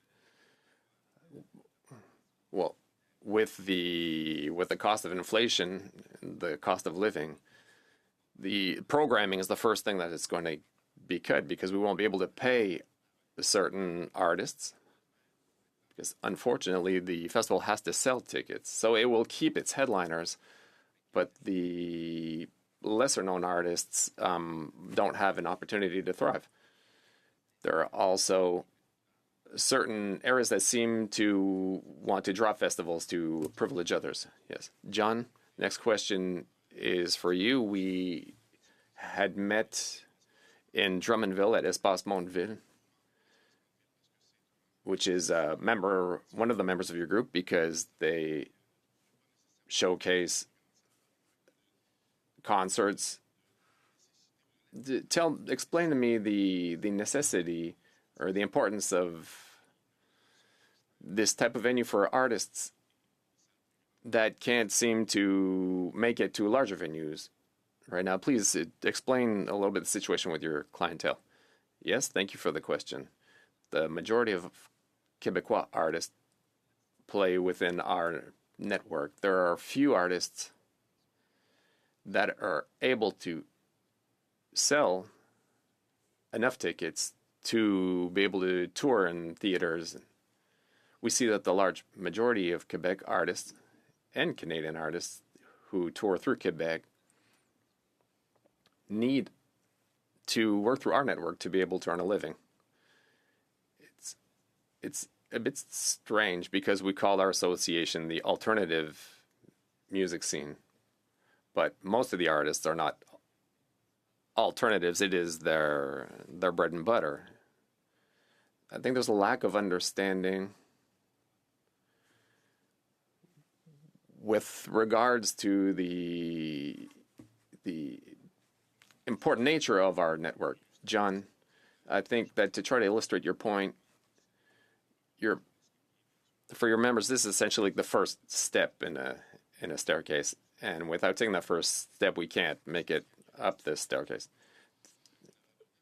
Well, with the cost of inflation, the cost of living, the programming is the first thing that is going to be cut because we won't be able to pay certain artists because unfortunately the festival has to sell tickets. So it will keep its headliners, but the lesser known artists don't have an opportunity to thrive. There are also certain areas that seem to want to drop festivals to privilege others. Yes. John, next question is for you. We had met in Drummondville at Espace Montville. which is one of the members of your group, because they showcase concerts. Explain to me the necessity or the importance of this type of venue for artists that can't seem to make it to larger venues right now. Please explain a little bit the situation with your clientele. Yes, thank you for the question. The majority of Quebecois artists play within our network. There are a few artists that are able to sell enough tickets to be able to tour in theaters. We see that the large majority of Quebec artists and Canadian artists who tour through Quebec need to work through our network to be able to earn a living. It's a bit strange because we call our association the alternative music scene, but most of the artists are not alternatives. It is their bread and butter. I think there's a lack of understanding with regards to the important nature of our network. John, I think that to try to illustrate your point, for your members, this is essentially the first step in a staircase, and without taking that first step, we can't make it up this staircase.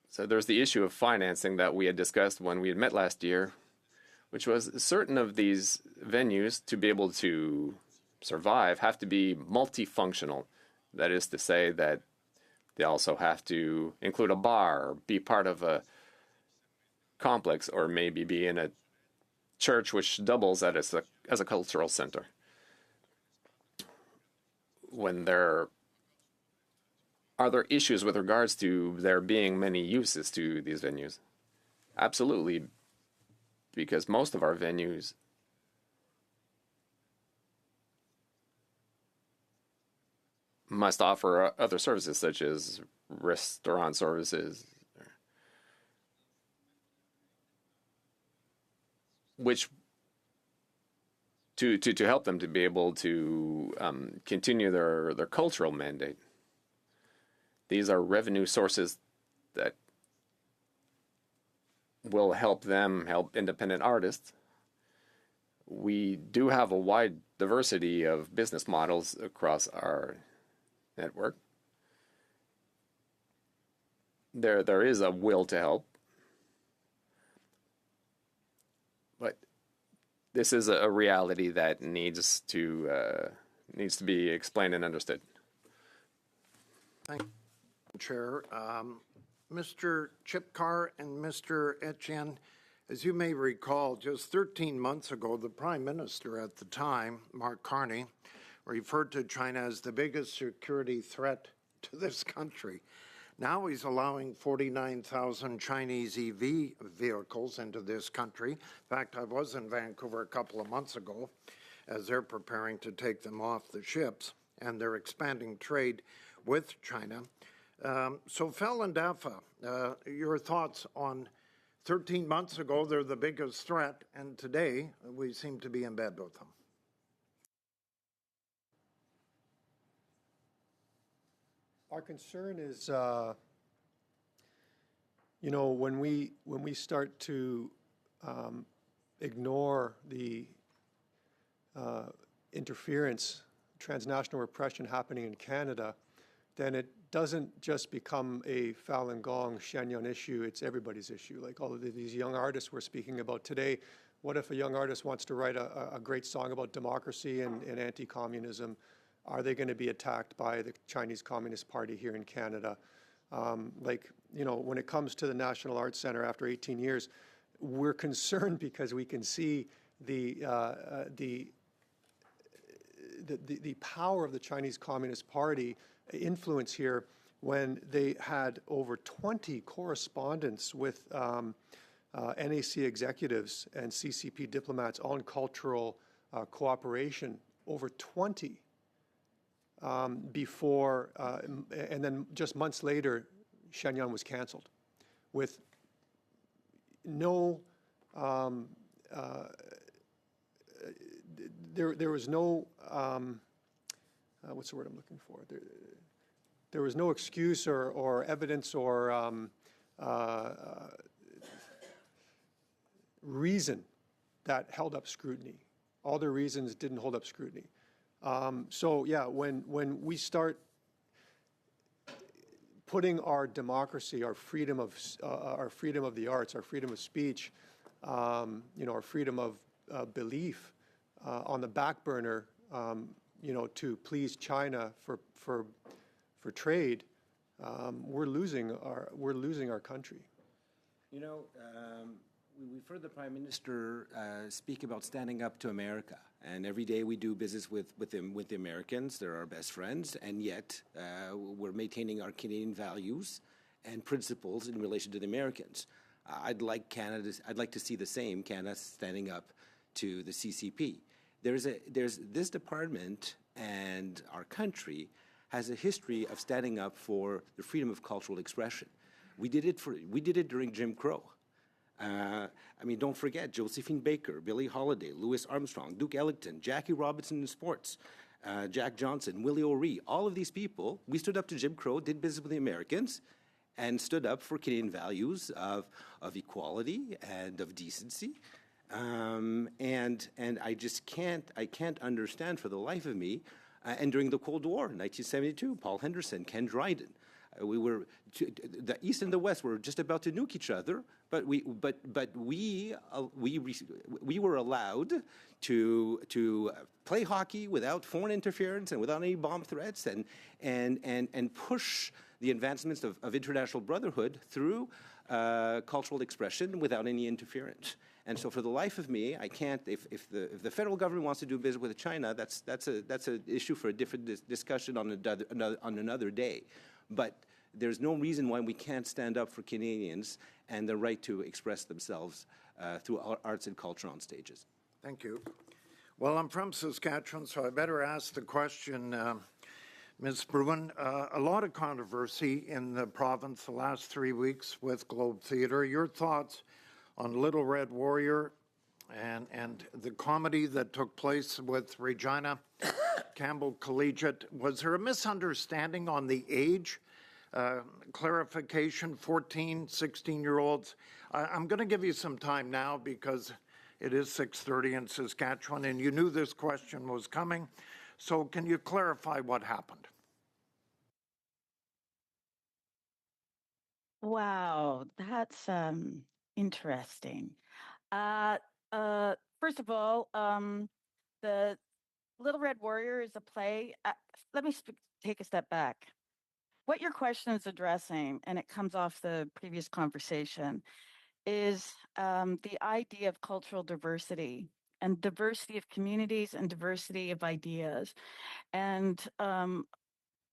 So there's the issue of financing that we had discussed when we had met last year, which was certain of these venues, to be able to survive, have to be multifunctional. That is to say that they also have to include a bar, or be part of a complex, or maybe be in a church which doubles as a cultural center. Are there issues with regards to there being many uses to these venues? Absolutely, because most of our venues must offer other services such as restaurant services, which to help them to be able to continue their cultural mandate. These are revenue sources that will help independent artists. We do have a wide diversity of business models across our network. There is a will to help, but this is a reality that needs to be explained and understood. Thank you, Chair. Mr. Chipkar and Mr. Etienne, as you may recall, just 13 months ago, the Prime Minister at the time, Mark Carney, referred to China as the biggest security threat to this country. Now he's allowing 49,000 Chinese EV vehicles into this country. In fact, I was in Vancouver a couple of months ago as they're preparing to take them off the ships, and they're expanding trade with China. So Fel and Dafa, your thoughts on 13 months ago, they're the biggest threat, and today we seem to be in bed with them. Our concern is, when we start to ignore the interference, transnational repression happening in Canada, then it doesn't just become a Falun Gong Shenyang issue, it's everybody's issue. Like all of these young artists we're speaking about today, what if a young artist wants to write a great song about democracy and anti-communism? Are they going to be attacked by the Chinese Communist Party here in Canada? When it comes to the National Arts Centre after 18 years, we're concerned because we can see the power of the Chinese Communist Party influence here when they had over 20 correspondents with NAC executives and CCP diplomats on cultural cooperation, over 20 before, and then just months later, Shenyang was canceled with no there was no, what's the word I'm looking for? There was no excuse or evidence or reason that held up scrutiny. All the reasons didn't hold up scrutiny. So yeah, when we start putting our democracy, our freedom of the arts, our freedom of speech, our freedom of belief on the back burner, to please China for trade, we're losing our country. We've heard the Prime Minister speak about standing up to America, and every day we do business with the Americans. They're our best friends, and yet we're maintaining our Canadian values and principles in relation to the Americans. I'd like to see the same, Canada standing up to the CCP. There's this department, and our country has a history of standing up for the freedom of cultural expression. We did it during Jim Crow. Don't forget Josephine Baker, Billie Holiday, Louis Armstrong, Duke Ellington, Jackie Robinson in sports, Jack Johnson, Willie O'Ree. All of these people, we stood up to Jim Crow, did business with the Americans, and stood up for Canadian values of equality and of decency. And I just can't understand for the life of me. And during the Cold War in 1972, Paul Henderson, Ken Dryden, the East and the West were just about to nuke each other, but we were allowed to play hockey without foreign interference and without any bomb threats, and push the advancements of international brotherhood through cultural expression without any interference. And so, for the life of me, I can't. If the federal government wants to do business with China, that's an issue for a different discussion on another day. But there's no reason why we can't stand up for Canadians and the right to express themselves through arts and culture on stages. Thank you. Well, I'm from Saskatchewan, so I better ask the question, Ms. Bruin. A lot of controversy in the province the last 3 weeks with Globe Theatre. Your thoughts on Little Red Warrior and the comedy that took place with Regina Campbell Collegiate. Was there a misunderstanding on the age? Clarification, 14, 16-year-olds. I'm going to give you some time now because it is 6:30 in Saskatchewan, and you knew this question was coming. So can you clarify what happened? Wow, that's interesting. First of all, the Little Red Warrior is a play. Let me take a step back. What your question is addressing, and it comes off the previous conversation, is the idea of cultural diversity and diversity of communities and diversity of ideas. And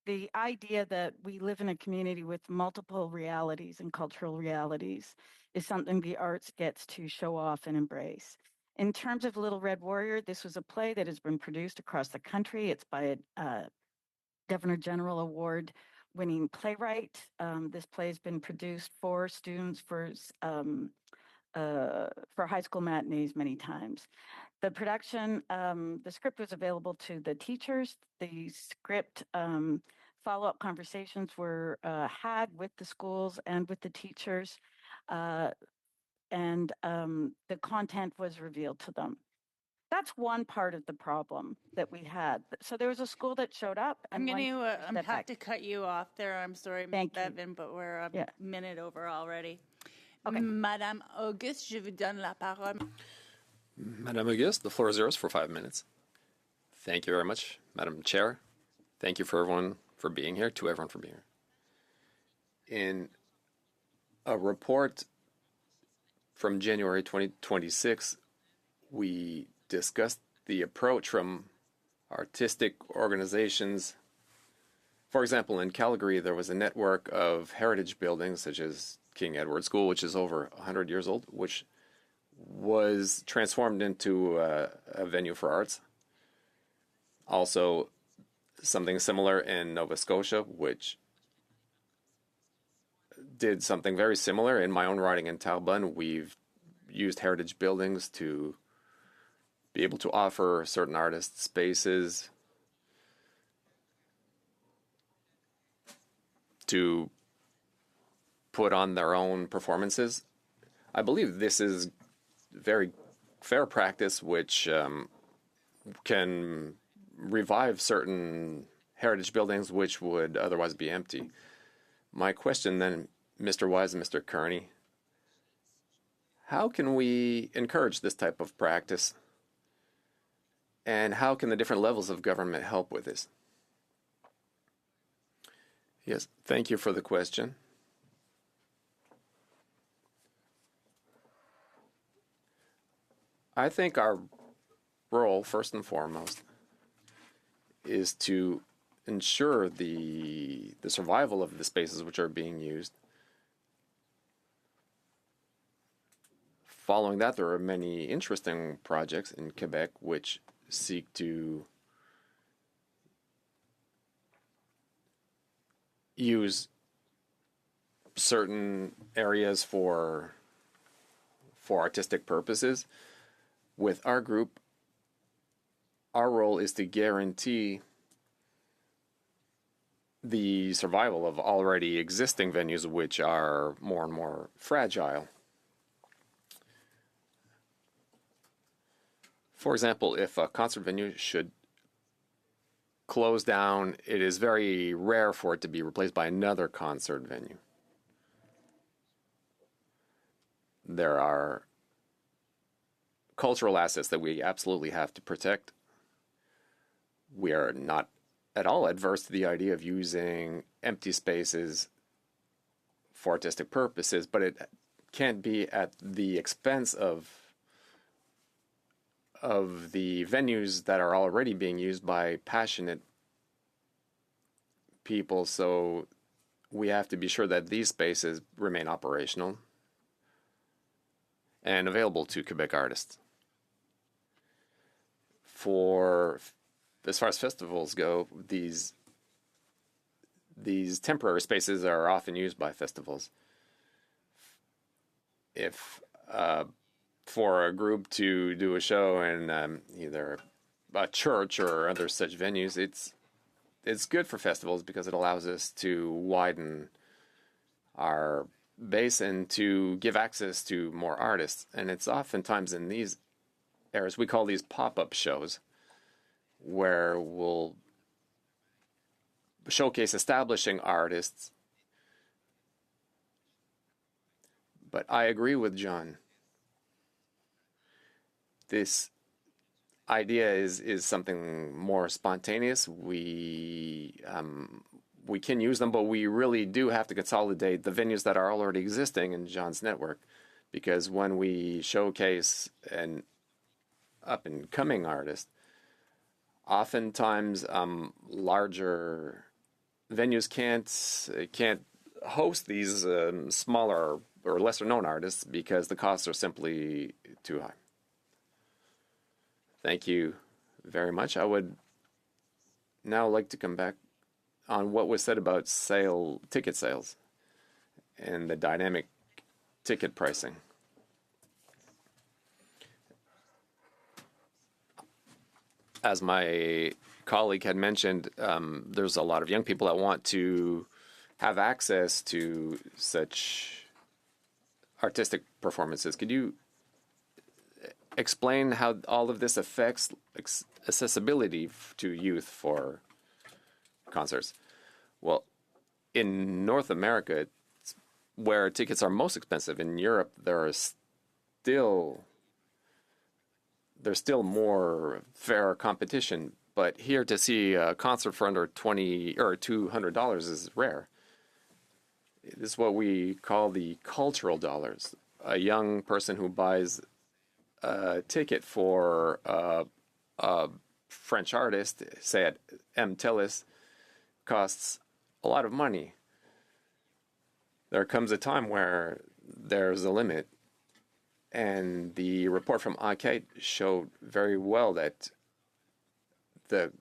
the idea that we live in a community with multiple realities and cultural realities is something the arts gets to show off and embrace. In terms of Little Red Warrior, this was a play that has been produced across the country. It's by a Governor General Award winning playwright. This play has been produced for students for high school matinees many times. The production, the script was available to the teachers. The script follow-up conversations were had with the schools and with the teachers, and the content was revealed to them. That's one part of the problem that we had. So there was a school that showed up. And I'm have to cut you off there. I'm sorry, Thank you. Bevan, but we're a minute over already. Okay. Madame Auguste, je vous donne la parole. Madame Auguste, the floor is yours for 5 minutes. Thank you very much, Madam Chair. Thank you for everyone for being here, to everyone for being here. In a report from January 2026, we discussed the approach from artistic organizations. For example, in Calgary, there was a network of heritage buildings such as King Edward School, which is over 100 years old, which was transformed into a venue for arts. Also, something similar in Nova Scotia, which did something very similar. In my own riding in Terrebonne, we've used heritage buildings to be able to offer certain artists spaces to put on their own performances. I believe this is very fair practice, which can revive certain heritage buildings which would otherwise be empty. My question then, Mr. Wise and Mr. Kearney, how can we encourage this type of practice? And how can the different levels of government help with this? Yes, thank you for the question. I think our role, first and foremost, is to ensure the survival of the spaces which are being used. Following that, there are many interesting projects in Quebec which seek to use certain areas for artistic purposes. With our group, our role is to guarantee the survival of already existing venues which are more and more fragile. For example, if a concert venue should close down, it is very rare for it to be replaced by another concert venue. There are cultural assets that we absolutely have to protect. We are not at all adverse to the idea of using empty spaces for artistic purposes, but it can't be at the expense of the venues that are already being used by passionate people. So we have to be sure that these spaces remain operational and available to Quebec artists. As far as festivals go, these temporary spaces are often used by festivals. If for a group to do a show in either a church or other such venues, it's good for festivals because it allows us to widen our base and to give access to more artists. And it's oftentimes in these areas, we call these pop-up shows, where we'll showcase establishing artists. But I agree with John. This idea is something more spontaneous. We can use them, but we really do have to consolidate the venues that are already existing in John's network, because when we showcase an up-and-coming artist, oftentimes larger venues can't host these smaller or lesser-known artists because the costs are simply too high. Thank you very much. I would now like to come back on what was said about ticket sales and the dynamic ticket pricing. As my colleague had mentioned, there's a lot of young people that want to have access to such artistic performances. Could you explain how all of this affects accessibility to youth for concerts? Well, in North America, it's where tickets are most expensive. In Europe, there's still more fair competition. But here, to see a concert for under $20 or $200 is rare. This is what we call the cultural dollars. A young person who buys a ticket for a French artist, say at M. Tillis, costs a lot of money. There comes a time where there's a limit. And the report from Enquête showed very well that the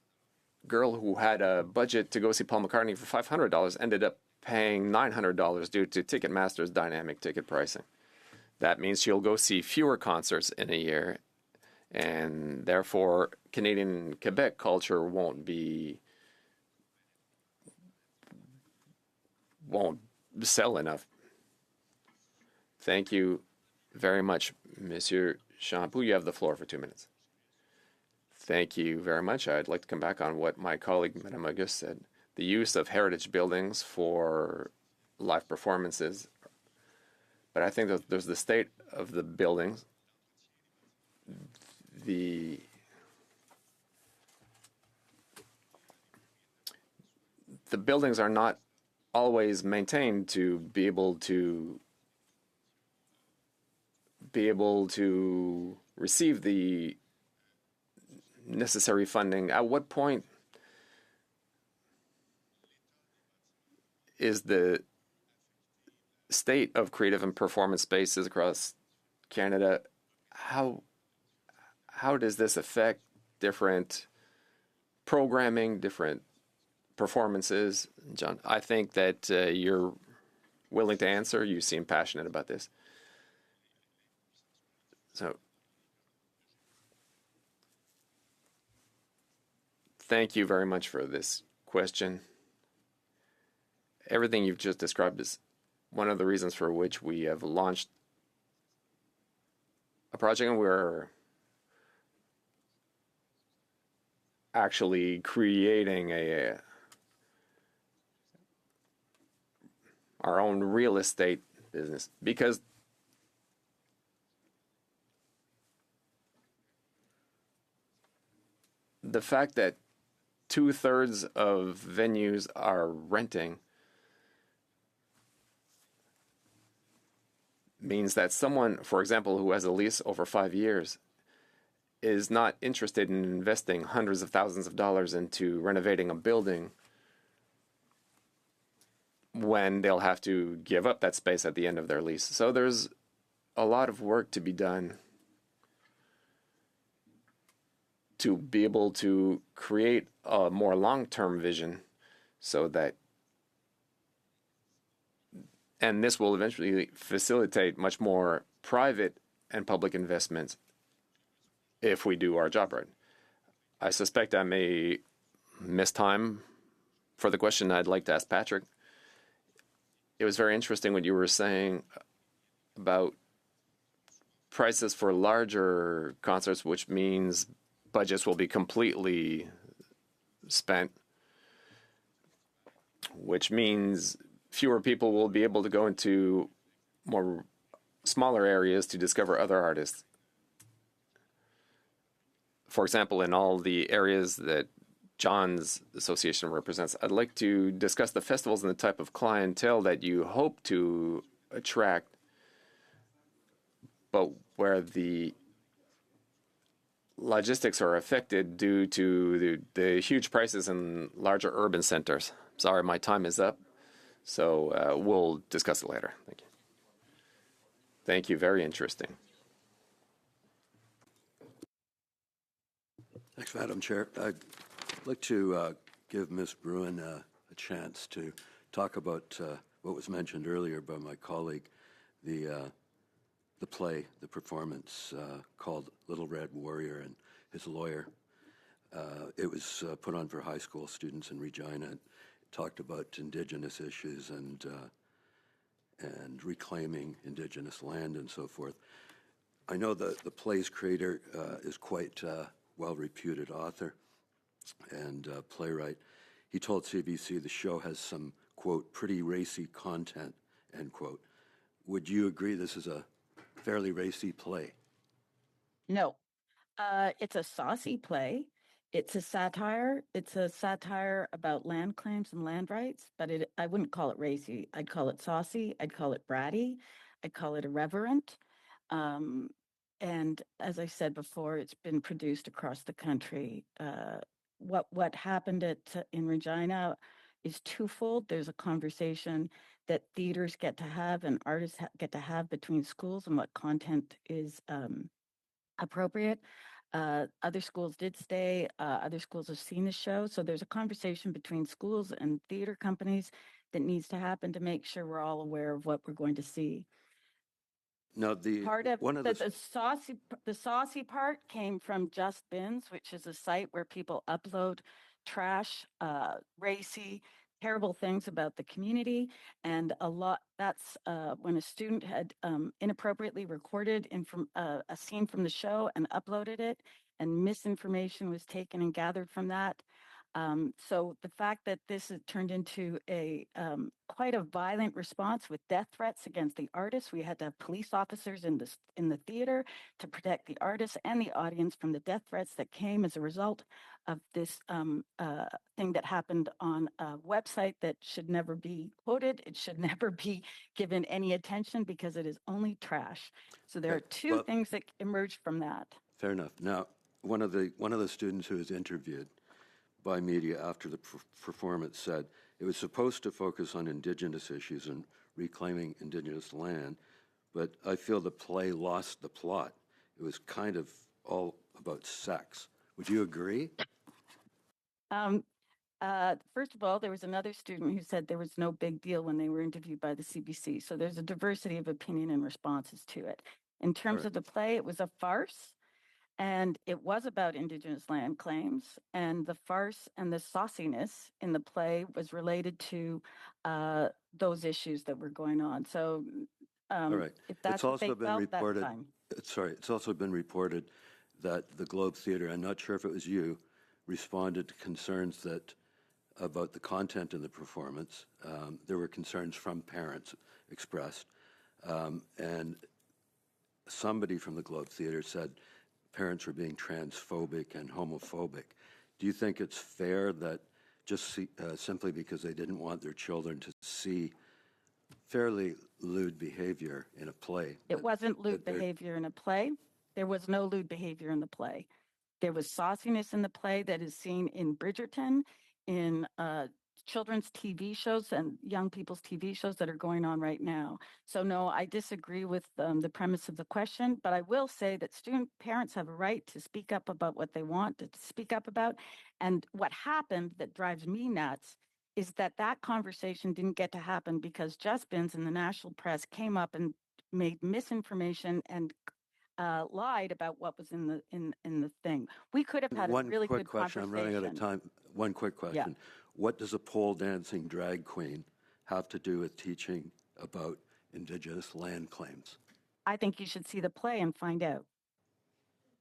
girl who had a budget to go see Paul McCartney for $500 ended up paying $900 due to Ticketmaster's dynamic ticket pricing. that means she'll go see fewer concerts in a year, and therefore Canadian Quebec culture won't sell enough. Thank you very much, Monsieur Champoux. You have the floor for 2 minutes. Thank you very much. I'd like to come back on what my colleague, Madame Auguste, said. The use of heritage buildings for live performances. But I think that there's the state of the buildings. The buildings are not always maintained to be able to receive the necessary funding. At what point is the state of creative and performance spaces across Canada, how does this affect different programming, different performances? John, I think that you're willing to answer. You seem passionate about this. So thank you very much for this question. Everything you've just described is one of the reasons for which we have launched a project, and we're actually creating our own real estate business, because the fact that 2/3 of venues are renting means that someone, for example, who has a lease over 5 years is not interested in investing hundreds of thousands of dollars into renovating a building when they'll have to give up that space at the end of their lease. So there's a lot of work to be done to be able to create a more long-term vision, so that, and this will eventually facilitate much more private and public investments if we do our job right. I suspect I may miss time for the question I'd like to ask Patrick. It was very interesting what you were saying about prices for larger concerts, which means budgets will be completely spent, which means fewer people will be able to go into more smaller areas to discover other artists. For example, in all the areas that John's association represents, I'd like to discuss the festivals and the type of clientele that you hope to attract, but where the logistics are affected due to the huge prices in larger urban centers. Sorry, my time is up, so we'll discuss it later. Thank you. Thank you. Very interesting. Thanks, Madam Chair. I'd like to give Ms. Bruin a chance to talk about what was mentioned earlier by my colleague, the play, the performance called Little Red Warrior and His Lawyer. It was put on for high school students in Regina. It talked about Indigenous issues and reclaiming Indigenous land and so forth. I know that the play's creator is quite well-reputed author and playwright. He told CBC the show has some, quote, pretty racy content, end quote. Would you agree this is a fairly racy play? No, it's a saucy play. It's a satire. It's a satire about land claims and land rights, but I wouldn't call it racy. I'd call it saucy. I'd call it bratty. I'd call it irreverent. And as I said before, it's been produced across the country. What happened in Regina is twofold. There's a conversation that theaters get to have and artists get to have between schools and what content is appropriate. Other schools did stay. Other schools have seen the show. So there's a conversation between schools and theater companies that needs to happen to make sure we're all aware of what we're going to see. Now, Part of, one of the saucy part came from Just Bins, which is a site where people upload trash, racy, terrible things about the community. And that's when a student had inappropriately recorded a scene from the show and uploaded it, and misinformation was taken and gathered from that. So the fact that this has turned into a quite a violent response with death threats against the artists, we had to have police officers in the theater to protect the artists and the audience from the death threats that came as a result of this thing that happened on a website that should never be quoted. It should never be given any attention because it is only trash. So there are two things that emerged from that. Fair enough. Now, one of the students who was interviewed by media after the performance said it was supposed to focus on Indigenous issues and reclaiming Indigenous land, but I feel the play lost the plot. It was kind of all about sex. Would you agree? First of all, there was another student who said there was no big deal when they were interviewed by the CBC. So there's a diversity of opinion and responses to it. In terms of the play, it was a farce. And it was about Indigenous land claims, and the farce and the sauciness in the play was related to those issues that were going on. So, All right. if that's what they felt, that's fine. It's also been reported that the Globe Theatre, I'm not sure if it was you, responded to concerns about the content of the performance. There were concerns from parents expressed, and somebody from the Globe Theatre said parents were being transphobic and homophobic. Do you think it's fair that just simply because they didn't want their children to see fairly lewd behavior in a play? It wasn't lewd behavior in a play. There was no lewd behavior in the play. There was sauciness in the play that is seen in Bridgerton, in children's TV shows and young people's TV shows that are going on right now. So no, I disagree with the premise of the question, but I will say that parents have a right to speak up about what they want to speak up about. And what happened that drives me nuts is that conversation didn't get to happen because Just Bins and the national press came up and made misinformation and lied about what was in the thing. We could have had a really good question. I'm running out of time. One quick question. Yeah. What does a pole dancing drag queen have to do with teaching about Indigenous land claims? I think you should see the play and find out,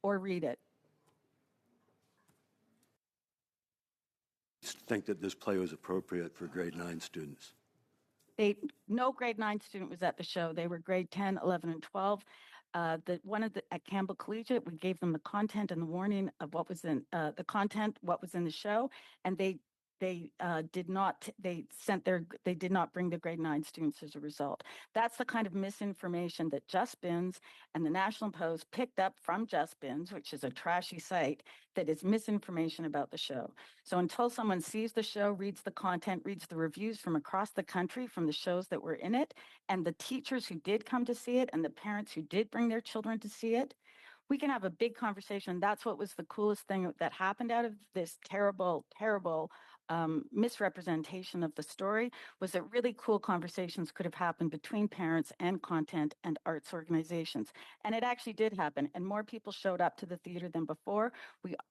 or read it. I think that this play was appropriate for grade 9 students. No grade 9 student was at the show. They were grade 10, 11, and 12. At Campbell Collegiate, we gave them the content and the warning of what was in what was in the show, and they did not bring the grade 9 students as a result. That's the kind of misinformation that Just Bins and the National Post picked up from Just Bins, which is a trashy site that is misinformation about the show. So until someone sees the show, reads the content, reads the reviews from across the country from the shows that were in it, and the teachers who did come to see it and the parents who did bring their children to see it, we can have a big conversation. That's what was the coolest thing that happened out of this terrible, terrible misrepresentation of the story, was that really cool conversations could have happened between parents and content and arts organizations. And it actually did happen. And more people showed up to the theater than before.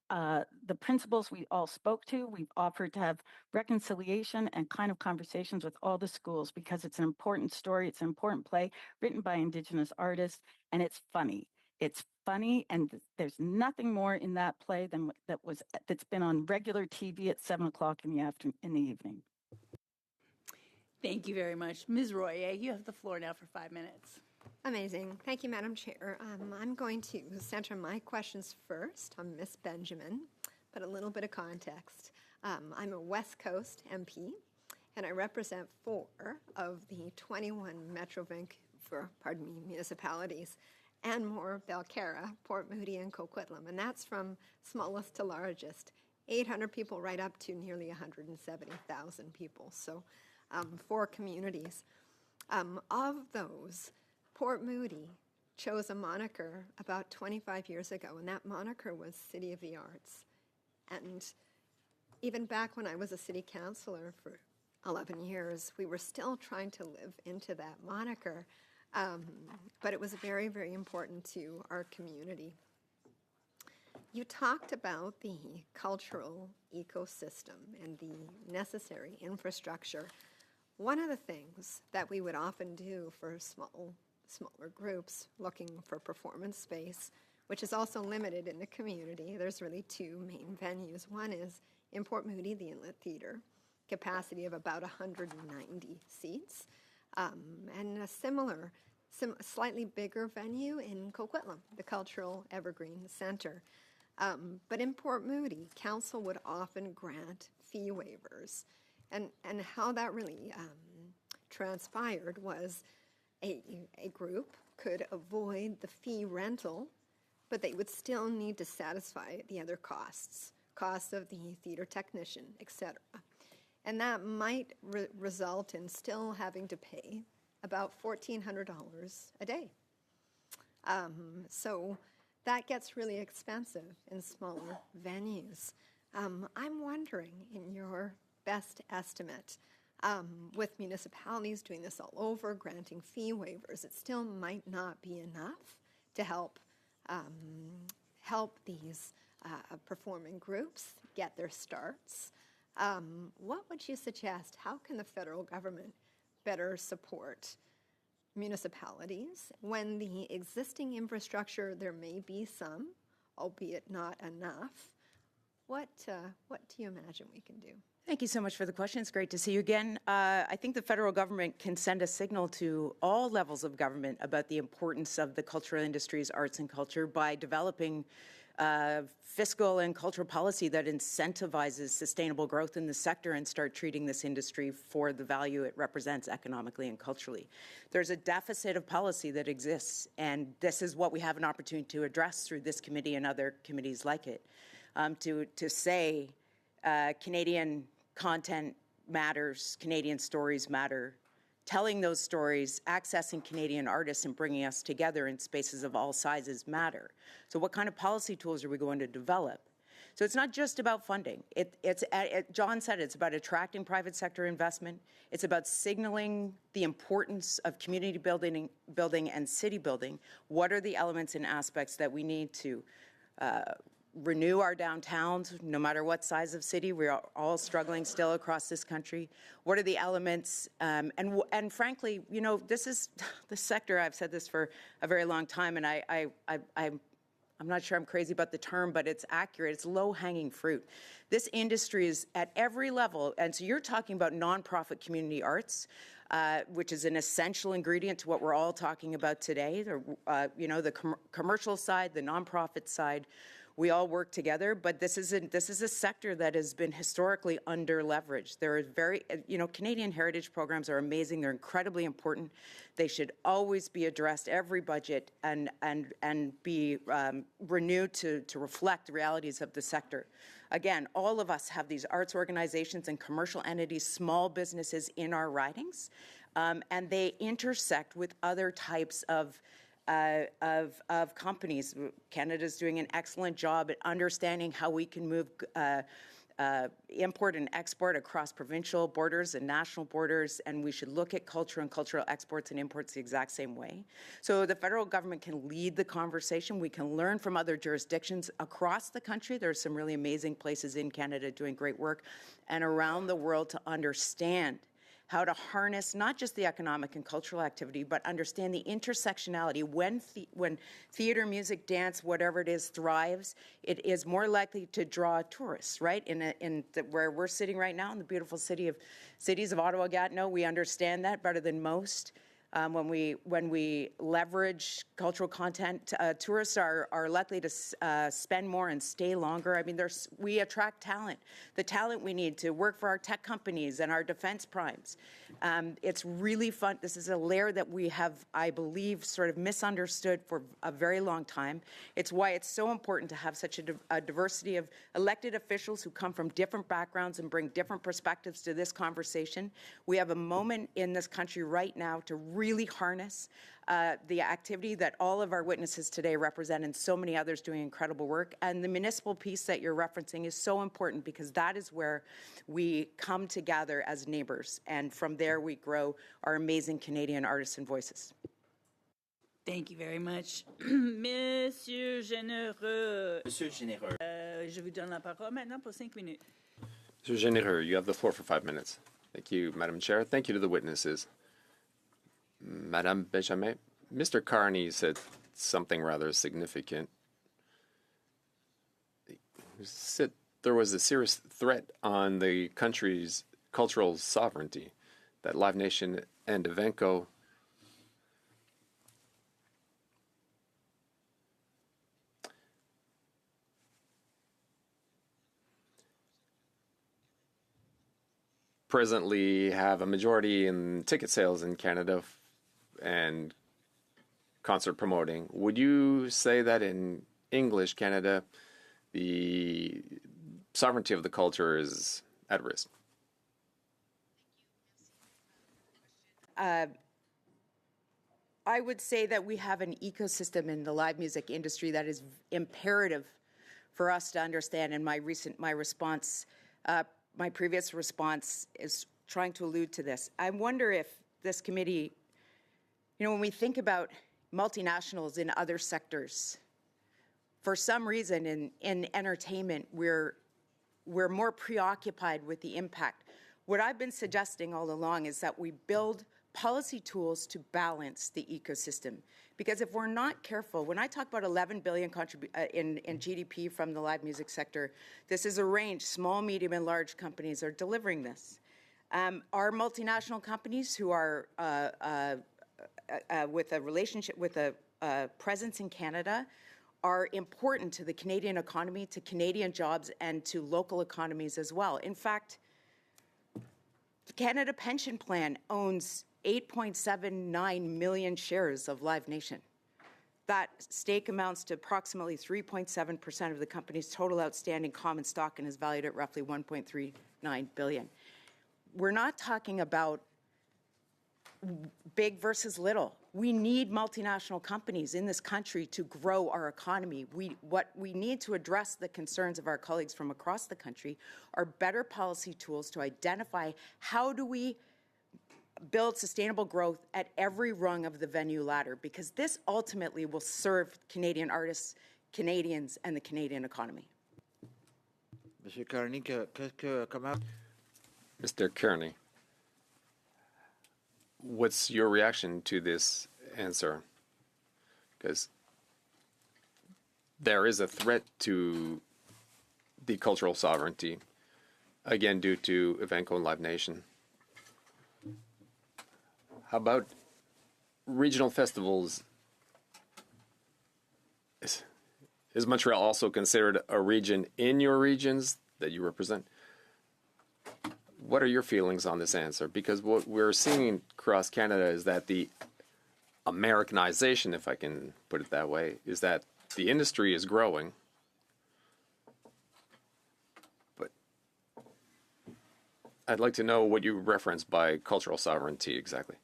The principals we all spoke to, we've offered to have reconciliation and kind of conversations with all the schools because it's an important story. It's an important play written by Indigenous artists, and it's funny. It's funny, and there's nothing more in that play than that's been on regular TV at 7:00 in the evening. Thank you very much. Ms. Royer, you have the floor now for 5 minutes. Amazing. Thank you, Madam Chair. I'm going to center my questions first on Miss Benjamin, but a little bit of context. I'm a West Coast MP, and I represent 4 of the 21 Metro Vancouver, municipalities, and more: Belcarra, Port Moody, and Coquitlam. And that's from smallest to largest, 800 people right up to nearly 170,000 people. So 4 communities. Of those, Port Moody chose a moniker about 25 years ago, and that moniker was City of the Arts. And even back when I was a city councillor for 11 years, we were still trying to live into that moniker. but it was very, very important to our community. You talked about the cultural ecosystem and the necessary infrastructure. One of the things that we would often do for smaller groups looking for performance space, which is also limited in the community, there's really two main venues. One is in Port Moody, the Inlet Theatre, capacity of about 190 seats, and a slightly bigger venue in Coquitlam, the Cultural Evergreen Centre. But in Port Moody, council would often grant fee waivers. And how that really transpired was a group could avoid the fee rental, but they would still need to satisfy the other costs of the theater technician, etc. And that might result in still having to pay about $1,400 a day. So that gets really expensive in smaller venues. I'm wondering, in your best estimate, with municipalities doing this all over, granting fee waivers, it still might not be enough to help these performing groups get their starts. What would you suggest? How can the federal government better support municipalities when the existing infrastructure, there may be some, albeit not enough? What do you imagine we can do? Thank you so much for the question. It's great to see you again. I think the federal government can send a signal to all levels of government about the importance of the cultural industries, arts and culture, by developing fiscal and cultural policy that incentivizes sustainable growth in the sector and start treating this industry for the value it represents economically and culturally. There's a deficit of policy that exists, and this is what we have an opportunity to address through this committee and other committees like it, to say Canadian content matters, Canadian stories matter, telling those stories, accessing Canadian artists and bringing us together in spaces of all sizes matter. So what kind of policy tools are we going to develop? So it's not just about funding. John said it's about attracting private sector investment. It's about signaling the importance of community building and city building. What are the elements and aspects that we need to renew our downtowns, no matter what size of city? We're all struggling still across this country. What are the elements? And frankly, you know, this is the sector. I've said this for a very long time, and I'm not sure I'm crazy about the term, but it's accurate. It's low-hanging fruit. This industry is at every level, and so you're talking about nonprofit community arts, which is an essential ingredient to what we're all talking about today. You know, the commercial side, the nonprofit side. We all work together, but this is a sector that has been historically under-leveraged. There are Canadian heritage programs are amazing. They're incredibly important. They should always be addressed, every budget, and be renewed to reflect the realities of the sector. Again, all of us have these arts organizations and commercial entities, small businesses in our ridings, and they intersect with other types of companies. Canada's doing an excellent job at understanding how we can move import and export across provincial borders and national borders, and we should look at culture and cultural exports and imports the exact same way. So the federal government can lead the conversation. We can learn from other jurisdictions across the country. There are some really amazing places in Canada doing great work, and around the world, to understand how to harness not just the economic and cultural activity, but understand the intersectionality. When theater, music, dance, whatever it is, thrives, it is more likely to draw tourists, right? Where we're sitting right now, in the beautiful cities of Ottawa, Gatineau, we understand that better than most. When we leverage cultural content, tourists are likely to spend more and stay longer. I mean, we attract talent, the talent we need to work for our tech companies and our defense primes. It's really fun. This is a layer that we have, I believe, sort of misunderstood for a very long time. It's why it's so important to have such a diversity of elected officials who come from different backgrounds and bring different perspectives to this conversation. We have a moment in this country right now to really harness the activity that all of our witnesses today represent, and so many others doing incredible work. And the municipal piece that you're referencing is so important, because that is where we come together as neighbors, and from there we grow our amazing Canadian artists and voices. Thank you very much. Monsieur Généreux. Monsieur Généreux. Je vous donne la parole maintenant pour 5 minutes. Mr. Généreux, you have the floor for 5 minutes. Thank you, Madam Chair. Thank you to the witnesses. Madame Benjamin, Mr. Carney said something rather significant. He said there was a serious threat on the country's cultural sovereignty, that Live Nation and Evenco presently have a majority in ticket sales in Canada and concert promoting. Would you say that in English Canada, the sovereignty of the culture is at risk? I would say that we have an ecosystem in the live music industry that is imperative for us to understand. And my previous response is trying to allude to this. I wonder if this committee, when we think about multinationals in other sectors, for some reason in entertainment, we're more preoccupied with the impact. What I've been suggesting all along is that we build policy tools to balance the ecosystem. Because if we're not careful, when I talk about 11 billion in GDP from the live music sector, this is a range. Small, medium, and large companies are delivering this. Our multinational companies who are with a relationship, with a presence in Canada, are important to the Canadian economy, to Canadian jobs, and to local economies as well. In fact, the Canada Pension Plan owns 8.79 million shares of Live Nation. That stake amounts to approximately 3.7% of the company's total outstanding common stock and is valued at roughly $1.39 billion. We're not talking about big versus little. We need multinational companies in this country to grow our economy. What we need to address the concerns of our colleagues from across the country are better policy tools to identify how do we build sustainable growth at every rung of the venue ladder, because this ultimately will serve Canadian artists, Canadians, and the Canadian economy. Mr. Kearney, what's your reaction to this answer? Because there is a threat to the cultural sovereignty, again, due to Evenco and Live Nation. How about regional festivals? Is Montreal also considered a region in your regions that you represent? What are your feelings on this answer? Because what we're seeing across Canada is that the Americanization, if I can put it that way, is that the industry is growing, but I'd like to know what you reference by cultural sovereignty exactly.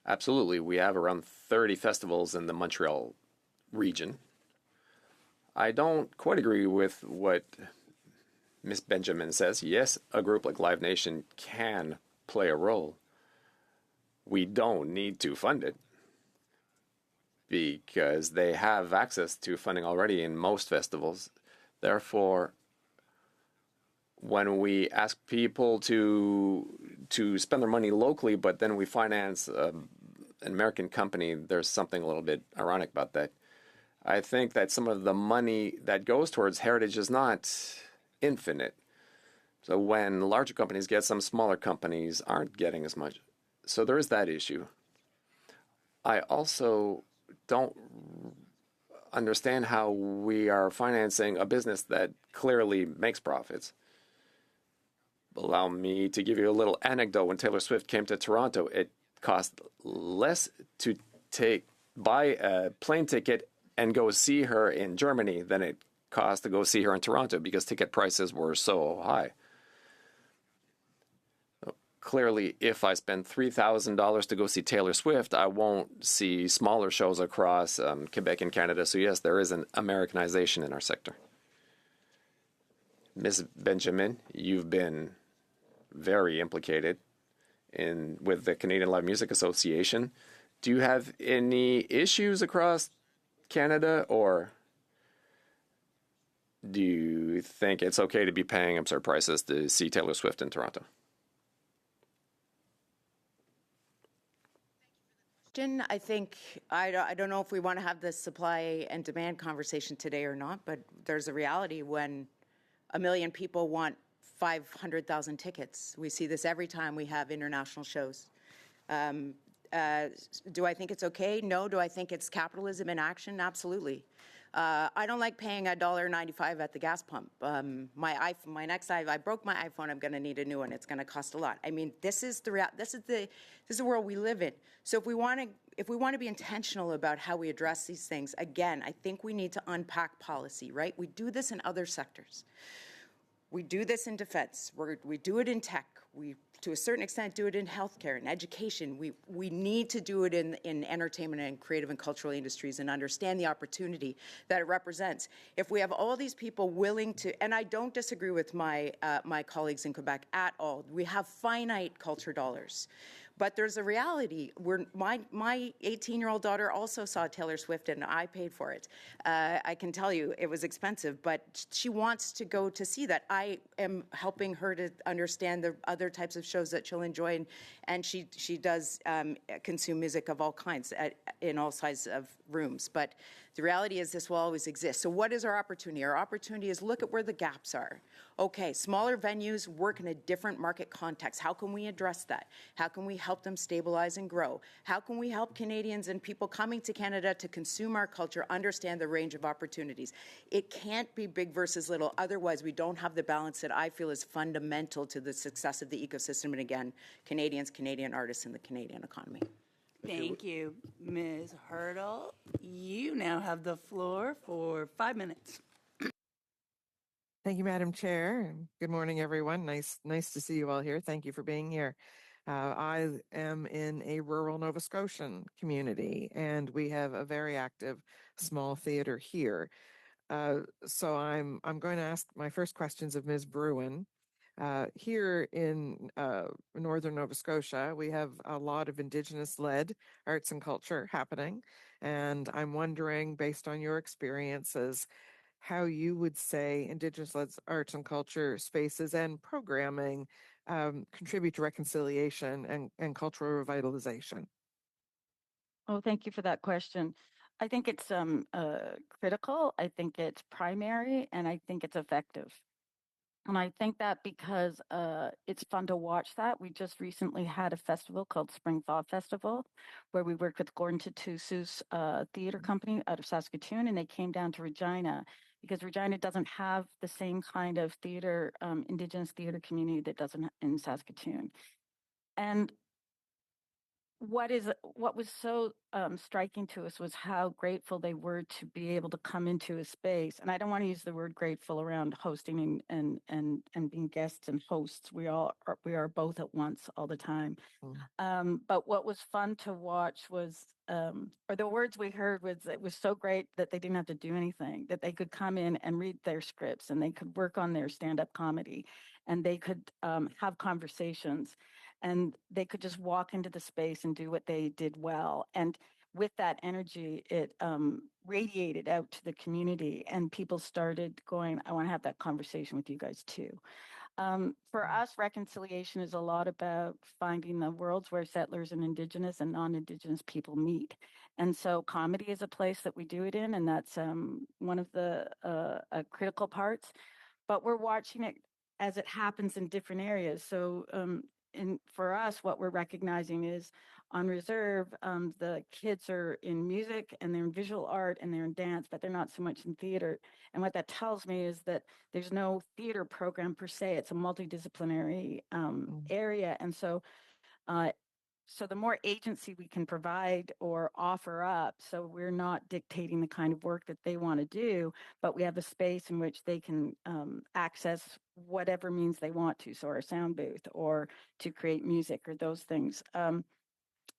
Absolutely, we have around 30 festivals in the Montreal region. I don't quite agree with what Ms. Benjamin says. Yes, a group like Live Nation can play a role. We don't need to fund it because they have access to funding already in most festivals. Therefore, when we ask people to spend their money locally, but then we finance an American company, there's something a little bit ironic about that. I think that some of the money that goes towards heritage is not infinite. So when larger companies get, some smaller companies aren't getting as much. So there is that issue. I also don't understand how we are financing a business that clearly makes profits. Allow me to give you a little anecdote. When Taylor Swift came to Toronto, it cost less to buy a plane ticket and go see her in Germany than it cost to go see her in Toronto because ticket prices were so high. So clearly, if I spend $3,000 to go see Taylor Swift, I won't see smaller shows across Quebec and Canada. So yes, there is an Americanization in our sector. Ms. Benjamin, you've been very implicated with the Canadian Live Music Association. do you have any issues across Canada, or do you think it's okay to be paying absurd prices to see Taylor Swift in Toronto? I think, I don't know if we want to have this supply and demand conversation today or not, but there's a reality when 1 million people want 500,000 tickets. We see this every time we have international shows. Do I think it's okay? No. Do I think it's capitalism in action? Absolutely. I don't like paying $1.95 at the gas pump. My next I broke my iPhone. I'm going to need a new one. It's going to cost a lot. I mean, this is the world we live in. So if we want to be intentional about how we address these things, again, I think we need to unpack policy. Right? We do this in other sectors. We do this in defense. We do it in tech. We, to a certain extent, do it in healthcare and education. We need to do it in entertainment and creative and cultural industries and understand the opportunity that it represents. If we have all these people willing to, and I don't disagree with my colleagues in Quebec at all, we have finite culture dollars. But there's a reality. My 18-year-old daughter also saw Taylor Swift, and I paid for it. I can tell you it was expensive, but she wants to go to see that. I am helping her to understand the other types of shows that she'll enjoy, and she does consume music of all kinds in all sizes of rooms. But the reality is this will always exist. So what is our opportunity? Our opportunity is look at where the gaps are. Okay, smaller venues work in a different market context. How can we address that? How can we help them stabilize and grow? How can we help Canadians and people coming to Canada to consume our culture understand the range of opportunities? It can't be big versus little. Otherwise, we don't have the balance that I feel is fundamental to the success of the ecosystem. And again, Canadians, Canadian artists, and the Canadian economy. Thank you, Ms. Hurdle. You now have the floor for 5 minutes. Thank you, Madam Chair. Good morning, everyone. Nice to see you all here. Thank you for being here. I am in a rural Nova Scotian community, and we have a very active small theater here. So I'm going to ask my first questions of Ms. Bruin. Here in northern Nova Scotia, we have a lot of Indigenous-led arts and culture happening, and I'm wondering, based on your experiences, how you would say Indigenous-led arts and culture spaces and programming contribute to reconciliation and cultural revitalization. Oh, thank you for that question. I think it's critical, I think it's primary, and I think it's effective. And I think that because it's fun to watch that. We just recently had a festival called Spring Thaw Festival, where we worked with Gordon Tatusu's theater company out of Saskatoon, and they came down to Regina because Regina doesn't have the same kind of theater, Indigenous theater community that doesn't in Saskatoon. And what was so striking to us was how grateful they were to be able to come into a space. And I don't want to use the word grateful around hosting and being guests and hosts. We are both at once all the time. But what was fun to watch was, or the words we heard was, it was so great that they didn't have to do anything, that they could come in and read their scripts, and they could work on their stand-up comedy, and they could have conversations, and they could just walk into the space and do what they did well. And with that energy, it radiated out to the community, and people started going, I want to have that conversation with you guys too. For us, reconciliation is a lot about finding the worlds where settlers and Indigenous and non-Indigenous people meet. And so comedy is a place that we do it in, and that's one of the critical parts. But we're watching it as it happens in different areas. So for us, what we're recognizing is on reserve, the kids are in music and they're in visual art and they're in dance, but they're not so much in theater. And what that tells me is that there's no theater program per se. It's a multidisciplinary area. And so the more agency we can provide or offer up, so we're not dictating the kind of work that they want to do, but we have a space in which they can access whatever means they want to, so our sound booth or to create music or those things.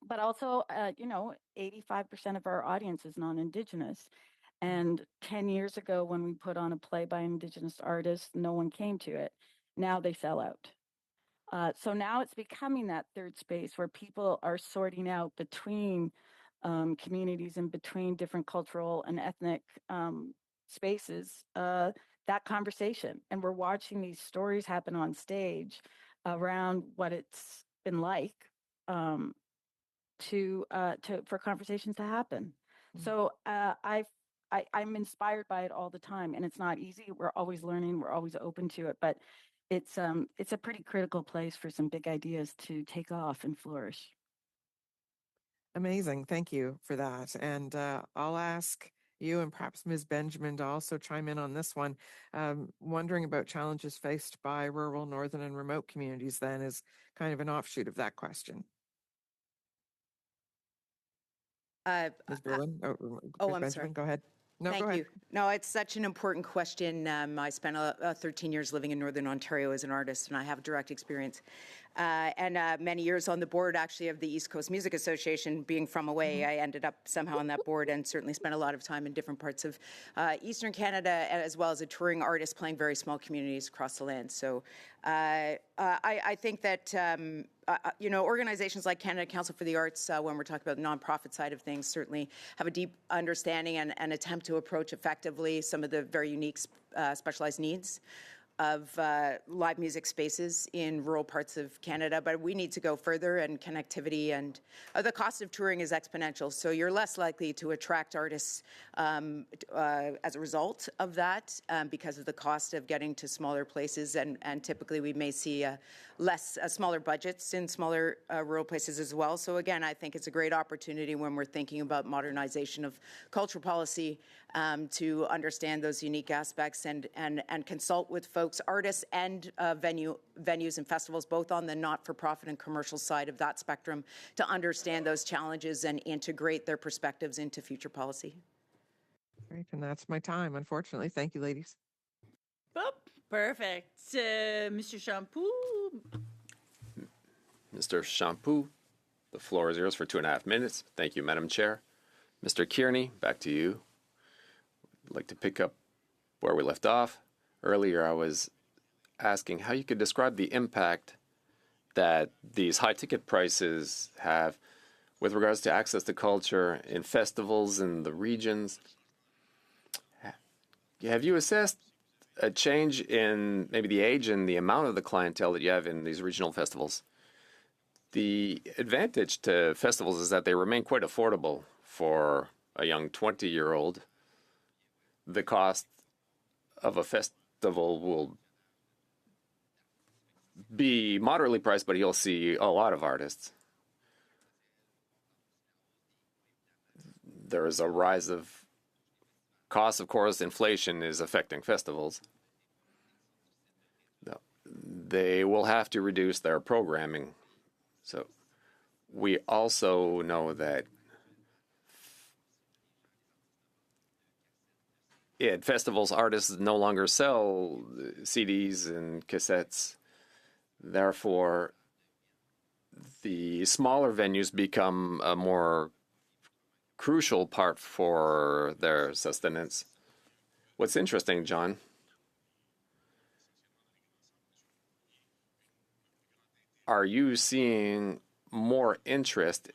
But also, 85% of our audience is non-Indigenous. And 10 years ago, when we put on a play by Indigenous artists, no one came to it. Now they sell out. So now it's becoming that third space where people are sorting out between communities in between different cultural and ethnic spaces, that conversation. And we're watching these stories happen on stage around what it's been like for conversations to happen. So I'm inspired by it all the time, and it's not easy. We're always learning. We're always open to it, but it's a pretty critical place for some big ideas to take off and flourish. Amazing. Thank you for that. And I'll ask you and perhaps Ms. Benjamin to also chime in on this one. Wondering about challenges faced by rural, northern, and remote communities then is kind of an offshoot of that question. Ms. Bruin? Ms. I'm Benjamin, sorry. Go ahead. No, Thank go ahead. you. No, it's such an important question. I spent 13 years living in Northern Ontario as an artist, and I have direct experience. And many years on the board, actually, of the East Coast Music Association. Being from away, I ended up somehow on that board and certainly spent a lot of time in different parts of Eastern Canada, as well as a touring artist playing very small communities across the land. So I think that organizations like Canada Council for the Arts, when we're talking about the nonprofit side of things, certainly have a deep understanding and attempt to approach effectively some of the very unique specialized needs of live music spaces in rural parts of Canada, but we need to go further, and connectivity and the cost of touring is exponential, so you're less likely to attract artists as a result of that because of the cost of getting to smaller places, and typically we may see smaller budgets in smaller rural places as well. So again, I think it's a great opportunity when we're thinking about modernization of cultural policy to understand those unique aspects and consult with folks, artists and venues and festivals, both on the not-for-profit and commercial side of that spectrum, to understand those challenges and integrate their perspectives into future policy. Great, and that's my time, unfortunately. Thank you, ladies. Oh, perfect. Mr. Shampoo. Mr. Shampoo, the floor is yours for 2.5 minutes. Thank you, Madam Chair. Mr. Kearney, back to you. I'd like to pick up where we left off. Earlier, I was asking how you could describe the impact that these high ticket prices have with regards to access to culture in festivals in the regions. Have you assessed a change in maybe the age and the amount of the clientele that you have in these regional festivals? The advantage to festivals is that they remain quite affordable for a young 20-year-old. The cost of a festival will be moderately priced, but you'll see a lot of artists. There is a rise of costs, of course. Inflation is affecting festivals. They will have to reduce their programming. So we also know that at festivals, artists no longer sell CDs and cassettes. Therefore, the smaller venues become a more crucial part for their sustenance. What's interesting, John, are you seeing more interest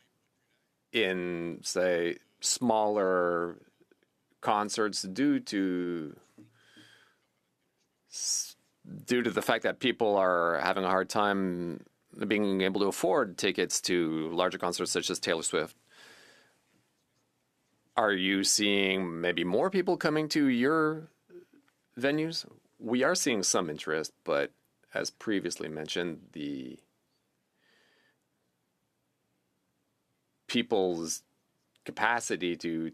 in, say, smaller concerts due to the fact that people are having a hard time being able to afford tickets to larger concerts such as Taylor Swift? Are you seeing maybe more people coming to your venues? We are seeing some interest, but as previously mentioned, the people's capacity to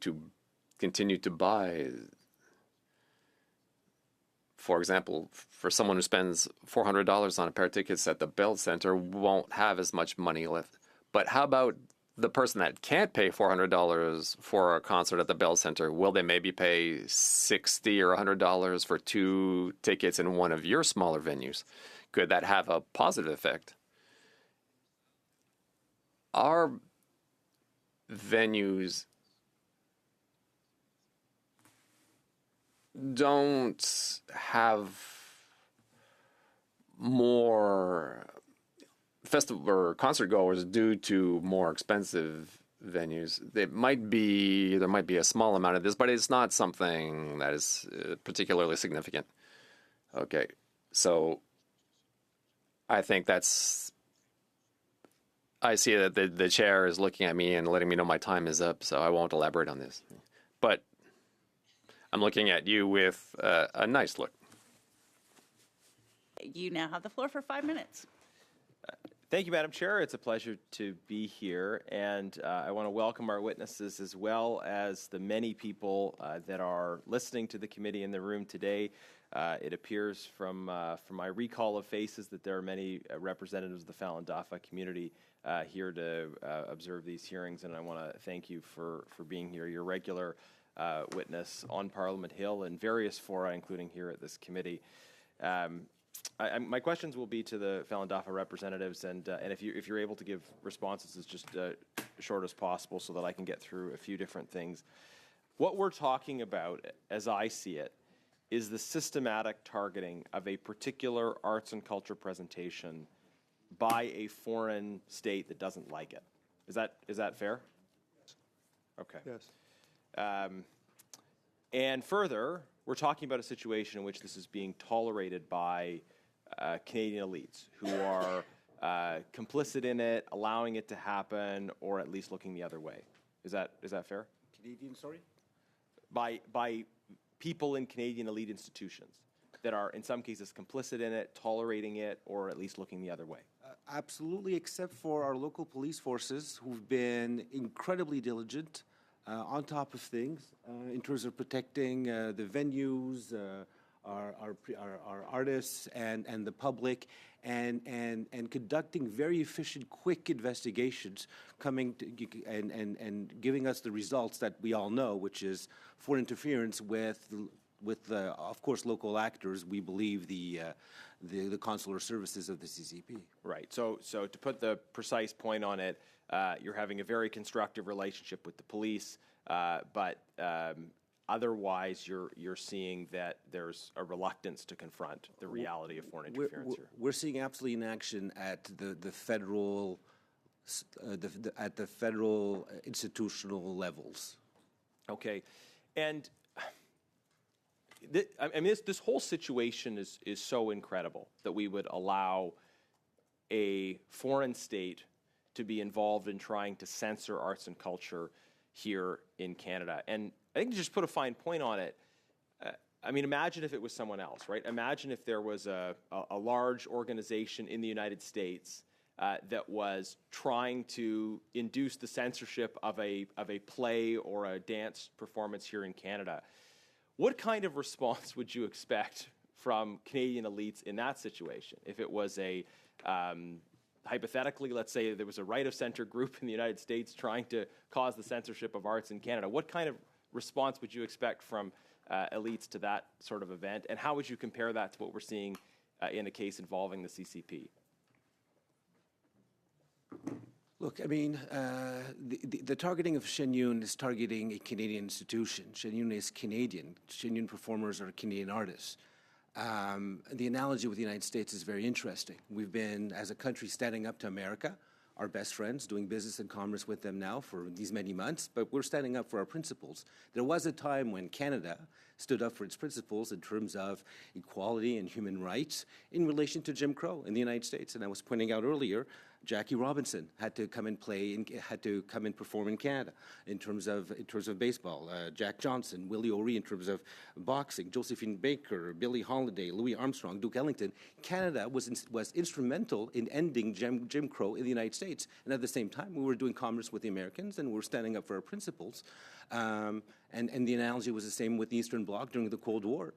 continue to buy, for example, for someone who spends $400 on a pair of tickets at the Bell Center won't have as much money left. But how about the person that can't pay $400 for a concert at the Bell Center? Will they maybe pay $60 or $100 for 2 tickets in one of your smaller venues? Could that have a positive effect? Our venues don't have more festival or concert goers due to more expensive venues. There might be a small amount of this, but it's not something that is particularly significant. Okay, so I think I see that the chair is looking at me and letting me know my time is up, so I won't elaborate on this. But I'm looking at you with a nice look. You now have the floor for 5 minutes. Thank you, Madam Chair. It's a pleasure to be here, and I want to welcome our witnesses as well as the many people that are listening to the committee in the room today. It appears from my recall of faces that there are many representatives of the Falun Dafa community here to observe these hearings, and I want to thank you for being here. Your regular witness on Parliament Hill and various fora, including here at this committee. My questions will be to the Falun Dafa representatives, and if you're able to give responses as just short as possible, so that I can get through a few different things. What we're talking about, as I see it, is the systematic targeting of a particular arts and culture presentation by a foreign state that doesn't like it. Is that fair? Okay. Yes. And further, we're talking about a situation in which this is being tolerated by Canadian elites who are complicit in it, allowing it to happen, or at least looking the other way. Is that fair? Canadian, sorry? By people in Canadian elite institutions that are, in some cases, complicit in it, tolerating it, or at least looking the other way. Absolutely, except for our local police forces, who've been incredibly diligent, on top of things, in terms of protecting the venues, our artists and the public, and conducting very efficient, quick investigations, coming to, and giving us the results that we all know, which is foreign interference with of course, local actors. We believe the consular services of the CCP. Right. So to put the precise point on it, you're having a very constructive relationship with the police, but otherwise you're seeing that there's a reluctance to confront the reality of foreign interference here. We're seeing absolutely inaction at the federal at the federal institutional levels. Okay, and this whole situation is so incredible that we would allow a foreign state to be involved in trying to censor arts and culture here in Canada. And I think to just put a fine point on it, imagine if it was someone else, right? Imagine if there was a large organization in the United States that was trying to induce the censorship of a play or a dance performance here in Canada. What kind of response would you expect from Canadian elites in that situation? If it was hypothetically, let's say there was a right-of-center group in the United States trying to cause the censorship of arts in Canada, what kind of response would you expect from elites to that sort of event? And how would you compare that to what we're seeing in a case involving the CCP? Look, the targeting of Shen Yun is targeting a Canadian institution. Shen Yun is Canadian. Shen Yun performers are Canadian artists. The analogy with the United States is very interesting. We've been, as a country, standing up to America, our best friends, doing business and commerce with them now for these many months, but we're standing up for our principles. There was a time when Canada stood up for its principles in terms of equality and human rights in relation to Jim Crow in the United States. And I was pointing out earlier, Jackie Robinson had to come and perform in Canada in terms of baseball. Jack Johnson, Willie O'Ree in terms of boxing, Josephine Baker, Billie Holiday, Louis Armstrong, Duke Ellington. Canada was instrumental in ending Jim Crow in the United States. And at the same time, we were doing commerce with the Americans and we were standing up for our principles. And the analogy was the same with the Eastern Bloc during the Cold War.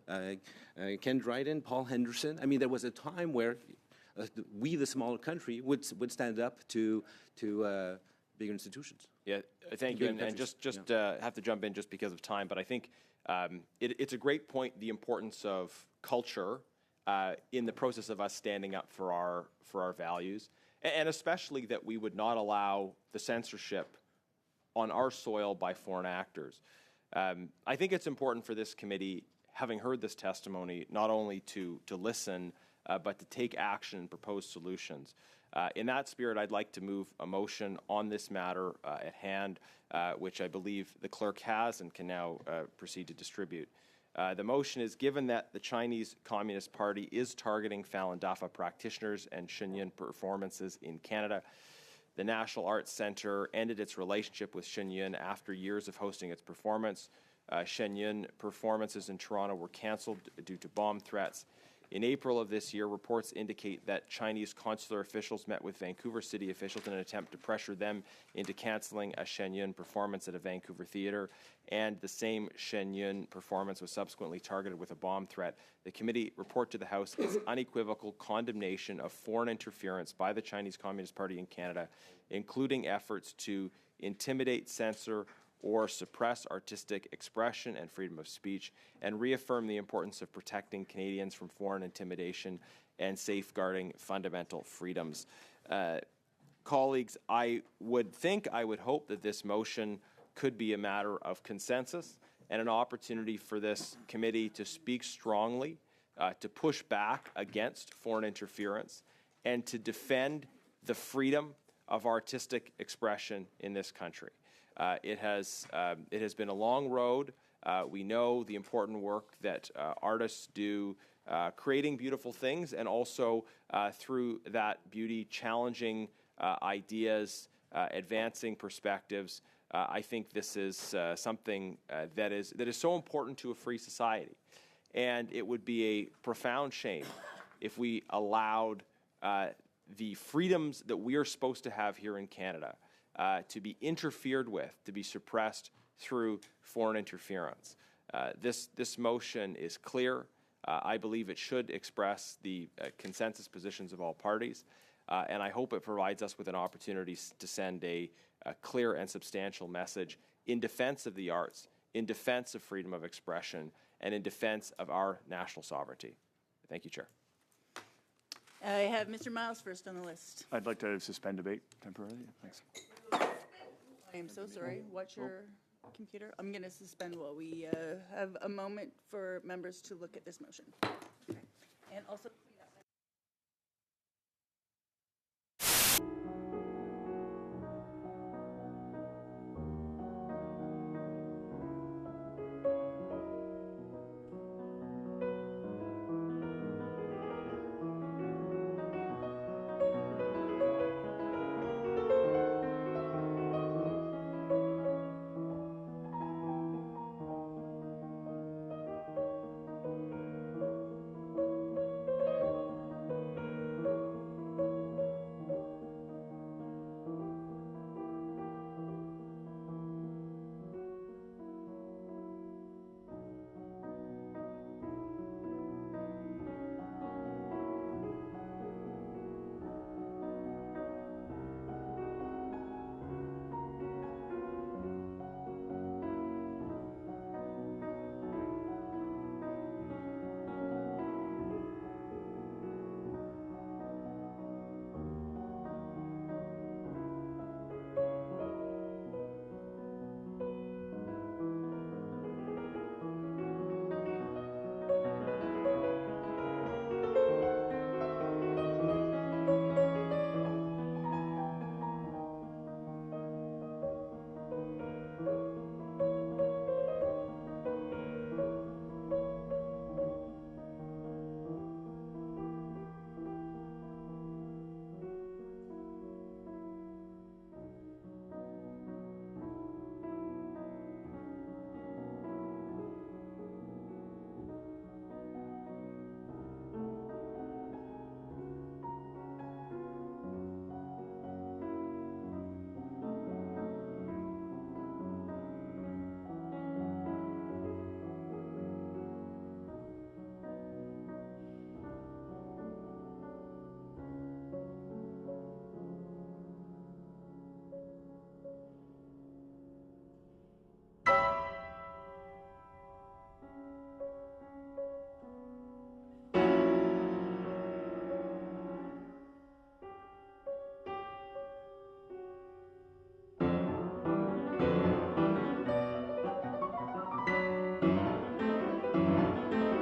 Ken Dryden, Paul Henderson. There was a time where we, the smaller country, would stand up to bigger institutions. Yeah, thank you. And just have to jump in just because of time, but I think it's a great point, the importance of culture in the process of us standing up for our values, and especially that we would not allow the censorship on our soil by foreign actors. I think it's important for this committee, having heard this testimony, not only to listen, but to take action and propose solutions. In that spirit, I'd like to move a motion on this matter at hand, which I believe the clerk has and can now proceed to distribute. The motion is, given that the Chinese Communist Party is targeting Falun Dafa practitioners and Shenyun performances in Canada, the National Arts Centre ended its relationship with Shenyun after years of hosting its performance. Shenyun performances in Toronto were cancelled due to bomb threats. In April of this year, reports indicate that Chinese consular officials met with Vancouver city officials in an attempt to pressure them into cancelling a Shenyun performance at a Vancouver theatre, and the same Shenyun performance was subsequently targeted with a bomb threat. The committee report to the House its unequivocal condemnation of foreign interference by the Chinese Communist Party in Canada, including efforts to intimidate, censor, or suppress artistic expression and freedom of speech, and reaffirm the importance of protecting Canadians from foreign intimidation and safeguarding fundamental freedoms. Colleagues, I would hope that this motion could be a matter of consensus and an opportunity for this committee to speak strongly, to push back against foreign interference, and to defend the freedom of artistic expression in this country. It has been a long road. We know the important work that artists do creating beautiful things, and also through that beauty challenging ideas, advancing perspectives. I think this is something that is so important to a free society. And it would be a profound shame if we allowed the freedoms that we are supposed to have here in Canada to be interfered with, to be suppressed through foreign interference. This motion is clear. I believe it should express the consensus positions of all parties, and I hope it provides us with an opportunity to send a clear and substantial message in defense of the arts, in defense of freedom of expression, and in defense of our national sovereignty. Thank you, Chair. I have Mr. Miles first on the list. I'd like to suspend debate temporarily. Thanks. I am so sorry. What's your computer? I'm going to suspend while we have a moment for members to look at this motion. Okay. And also...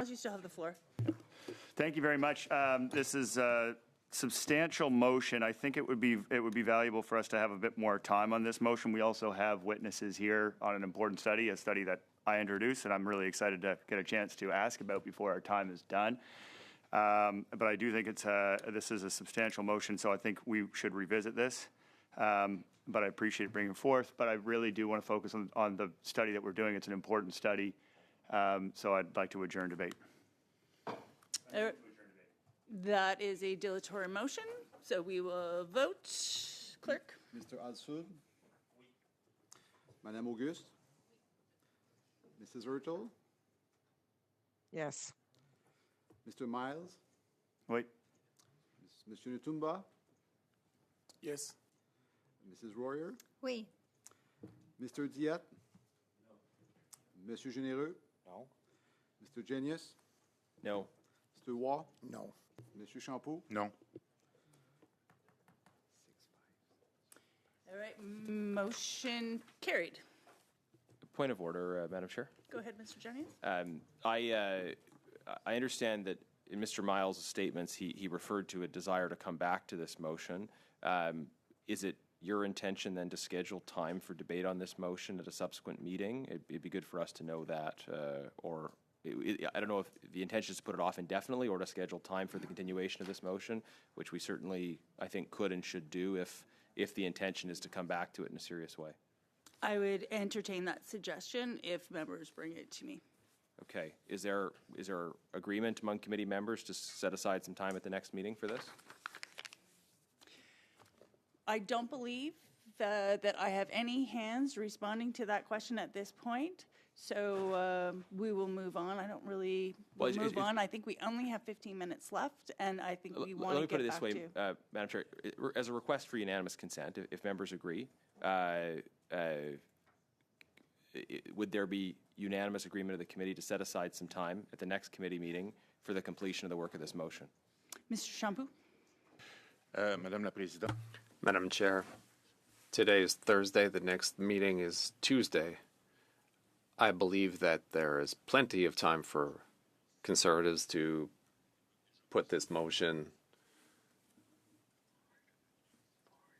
You still have the floor. Thank you very much. This is substantial motion. I think it would be valuable for us to have a bit more time on this motion. We also have witnesses here on an important study, a study that I introduced, and I'm really excited to get a chance to ask about before our time is done. But I do think this is a substantial motion, so I think we should revisit this. But I appreciate it bringing it forth. But I really do want to focus on the study that we're doing. It's an important study. So I'd like to adjourn debate. That is a dilatory motion, so we will vote. Clerk? Mr. Alsud? Madame Auguste? Mrs. Ertel? Yes. Mr. Miles? Wait. Monsieur Nutumba? Yes. Mrs. Royer? Oui. Mr. Diat? No. Monsieur Généreux? No. Mr. Genius? No. Mr. Waugh? No. Monsieur Champoux? No. All right, motion carried. Point of order, Madam Chair. Go ahead, Mr. Jennings. I understand that in Mr. Miles' statements, he referred to a desire to come back to this motion. Is it your intention then to schedule time for debate on this motion at a subsequent meeting? It'd be good for us to know that, or I don't know if the intention is to put it off indefinitely or to schedule time for the continuation of this motion, which we certainly, I think, could and should do if the intention is to come back to it in a serious way. I would entertain that suggestion if members bring it to me. Okay. Is there agreement among committee members to set aside some time at the next meeting for this? I don't believe that I have any hands responding to that question at this point. So we will move on. I don't really move on. I think we only have 15 minutes left, and I think we want to get back to. Let me put it this way, Madam Chair, as a request for unanimous consent, if members agree, would there be unanimous agreement of the committee to set aside some time at the next committee meeting for the completion of the work of this motion? Mr. Champoux? Madame la Présidente. Madam Chair, today is Thursday. The next meeting is Tuesday. I believe that there is plenty of time for Conservatives to put this motion.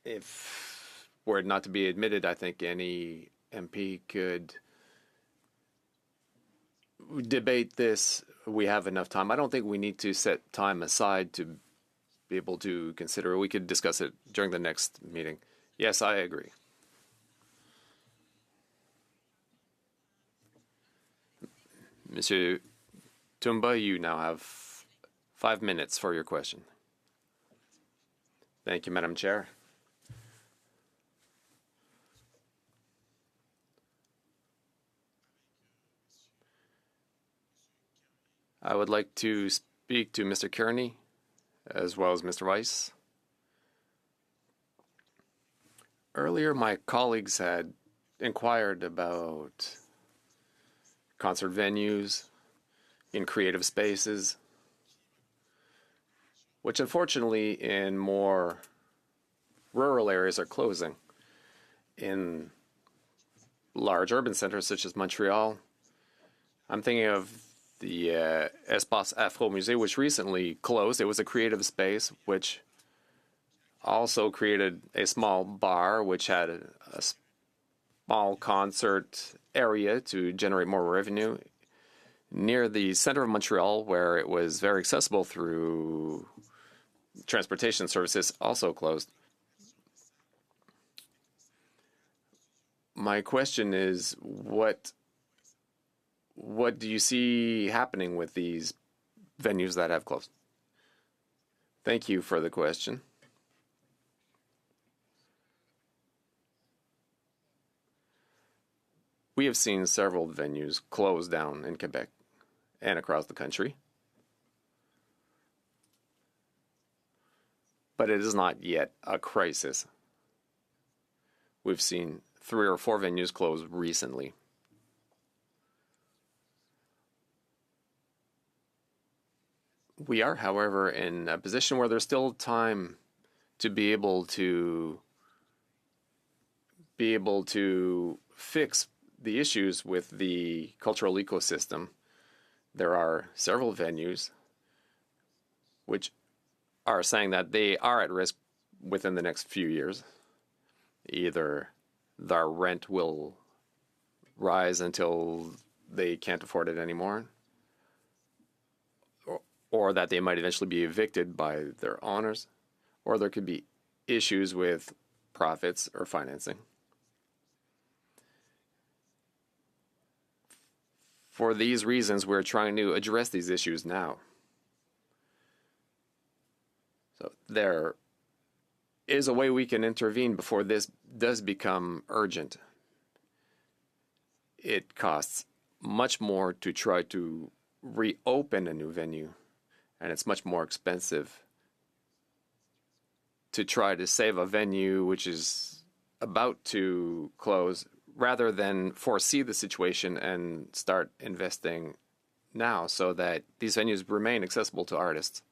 If were it not to be admitted, I think any MP could debate this. We have enough time. I don't think we need to set time aside to be able to consider it. We could discuss it during the next meeting. Yes, I agree. Monsieur Tumba, you now have 5 minutes for your question. Thank you, Madam Chair. I would like to speak to Mr. Kearney as well as Mr. Weiss. Earlier, my colleagues had inquired about concert venues in creative spaces, which unfortunately in more rural areas are closing. In large urban centers such as Montreal, I'm thinking of the Espace Afro Musée, which recently closed. It was a creative space which also created a small bar which had a small concert area to generate more revenue near the center of Montreal, where it was very accessible through transportation services, also closed. My question is, what do you see happening with these venues that have closed? Thank you for the question. We have seen several venues close down in Quebec and across the country. But it is not yet a crisis. We've seen 3 or 4 venues close recently. We are, however, in a position where there's still time to be able to fix the issues with the cultural ecosystem. There are several venues which are saying that they are at risk within the next few years. Either their rent will rise until they can't afford it anymore, or that they might eventually be evicted by their owners, or there could be issues with profits or financing. For these reasons, we're trying to address these issues now. So there is a way we can intervene before this does become urgent. It costs much more to try to reopen a new venue, and it's much more expensive to try to save a venue which is about to close, rather than foresee the situation and start investing now so that these venues remain accessible to artists,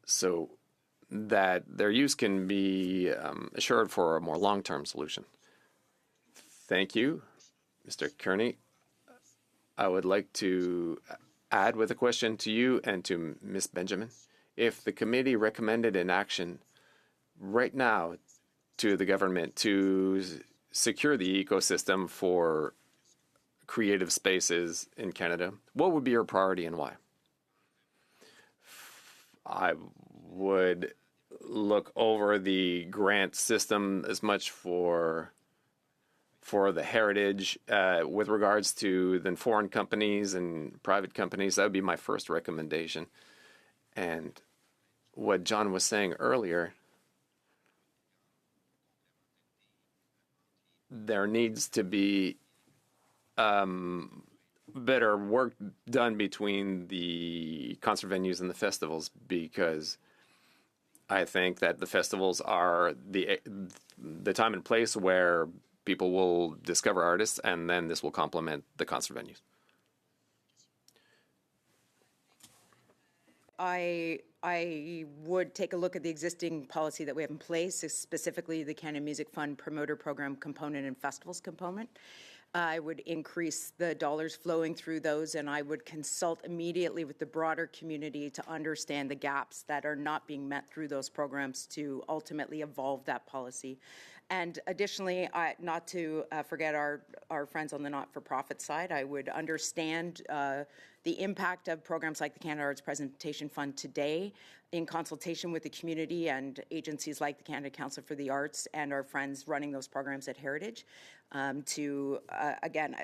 so that their use can be assured for a more long-term solution. Thank you, Mr. Kearney. I would like to add with a question to you and to Ms. Benjamin. If the committee recommended an action right now to the government to secure the ecosystem for creative spaces in Canada, what would be your priority and why? I would look over the grant system as much for the heritage with regards to then foreign companies and private companies. That would be my first recommendation. And what John was saying earlier, there needs to be better work done between the concert venues and the festivals, because I think that the festivals are the time and place where people will discover artists, and then this will complement the concert venues. I would take a look at the existing policy that we have in place, specifically the Canada Music Fund Promoter Program component and festivals component. I would increase the dollars flowing through those, and I would consult immediately with the broader community to understand the gaps that are not being met through those programs to ultimately evolve that policy. And additionally, not to forget our friends on the not-for-profit side, I would understand the impact of programs like the Canada Arts Presentation Fund today in consultation with the community and agencies like the Canada Council for the Arts and our friends running those programs at Heritage to, again,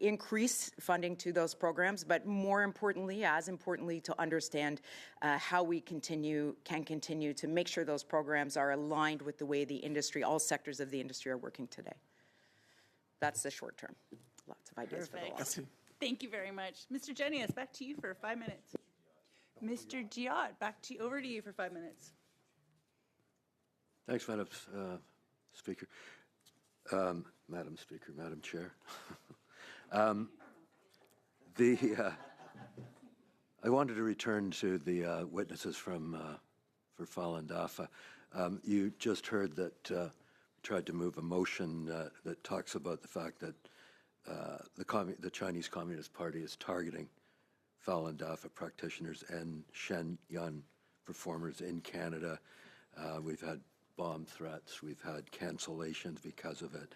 increase funding to those programs, but more importantly, as importantly, to understand how we can continue to make sure those programs are aligned with the way the industry, all sectors of the industry are working today. That's the short term. Lots of ideas for the long term. Thank you very much. Mr. Genius, back to you for 5 minutes. Mr. Giot, over to you for 5 minutes. Thanks, Madam Speaker. Madam Speaker, Madam Chair. I wanted to return to the witnesses for Falun Dafa. You just heard that we tried to move a motion that talks about the fact that the Chinese Communist Party is targeting Falun Dafa practitioners and Shen Yun performers in Canada. We've had bomb threats, we've had cancellations because of it.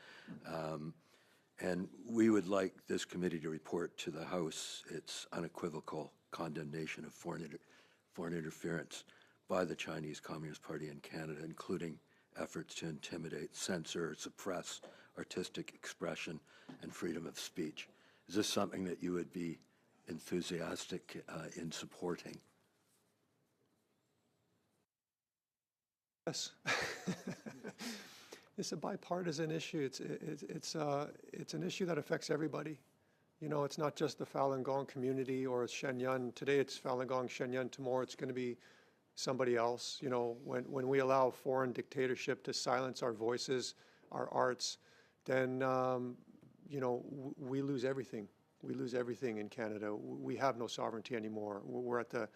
And we would like this committee to report to the House its unequivocal condemnation of foreign interference by the Chinese Communist Party in Canada, including efforts to intimidate, censor, or suppress artistic expression and freedom of speech. Is this something that you would be enthusiastic in supporting? Yes. It's a bipartisan issue. It's an issue that affects everybody. You know, it's not just the Falun Gong community or Shen Yun. Today it's Falun Gong, Shen Yun. Tomorrow it's going to be somebody else. You know, when we allow foreign dictatorship to silence our voices, our arts, then, you know, we lose everything. We lose everything in Canada. We have no sovereignty anymore. We're at the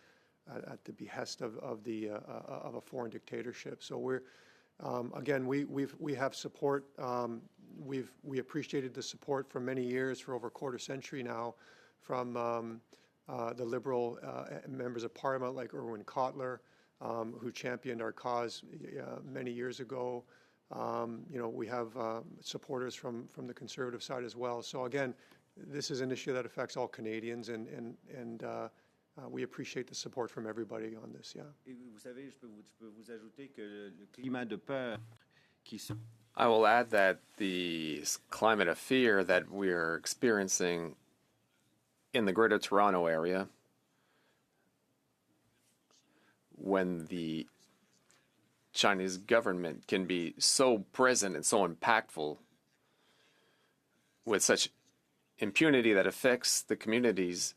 behest of a foreign dictatorship. So we're again, we have support. We appreciated the support for many years, for over a quarter century now, from the Liberal members of Parliament like Irwin Cotler, who championed our cause many years ago. We have supporters from the Conservative side as well. So again, this is an issue that affects all Canadians, and we appreciate the support from everybody on this. Yeah. Vous savez, je peux vous ajouter que le climat de peur qui se I will add that the climate of fear that we're experiencing in the Greater Toronto area, when the Chinese government can be so present and so impactful with such impunity that affects the communities,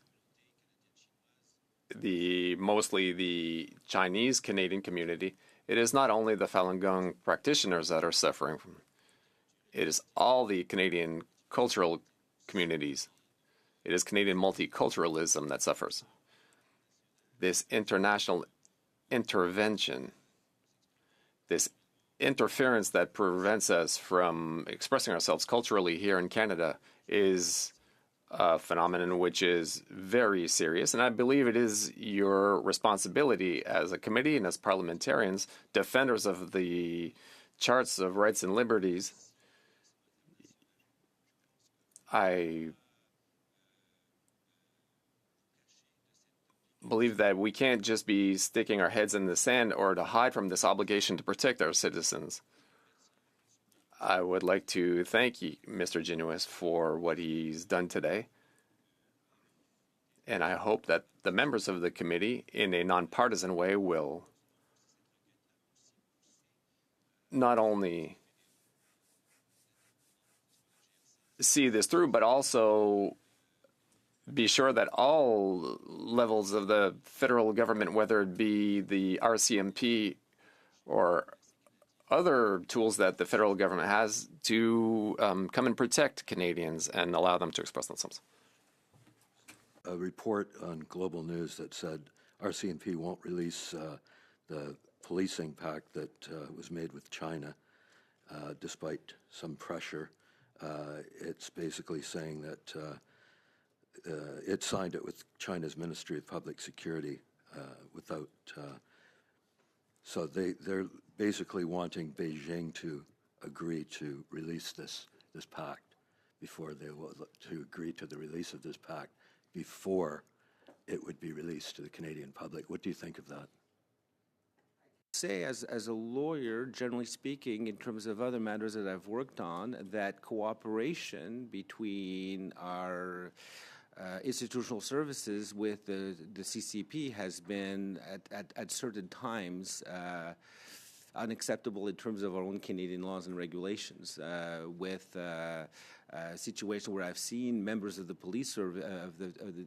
mostly the Chinese Canadian community, it is not only the Falun Gong practitioners that are suffering from it. It is all the Canadian cultural communities. It is Canadian multiculturalism that suffers. This international intervention, this interference that prevents us from expressing ourselves culturally here in Canada is a phenomenon which is very serious, and I believe it is your responsibility as a committee and as parliamentarians, defenders of the charts of rights and liberties. I believe that we can't just be sticking our heads in the sand or to hide from this obligation to protect our citizens. I would like to thank Mr. Genuis for what he's done today. And I hope that the members of the committee, in a nonpartisan way, will not only see this through, but also be sure that all levels of the federal government, whether it be the RCMP or other tools that the federal government has, to come and protect Canadians and allow them to express themselves. A report on Global News that said RCMP won't release the policing pact that was made with China, despite some pressure. It's basically saying that it signed it with China's Ministry of Public Security without. So they're basically wanting Beijing to agree to release this pact before they will to agree to the release of this pact before it would be released to the Canadian public. What do you think of that? Say, as a lawyer, generally speaking, in terms of other matters that I've worked on, that cooperation between our institutional services with the CCP has been at certain times unacceptable in terms of our own Canadian laws and regulations. With a situation where I've seen members of the police or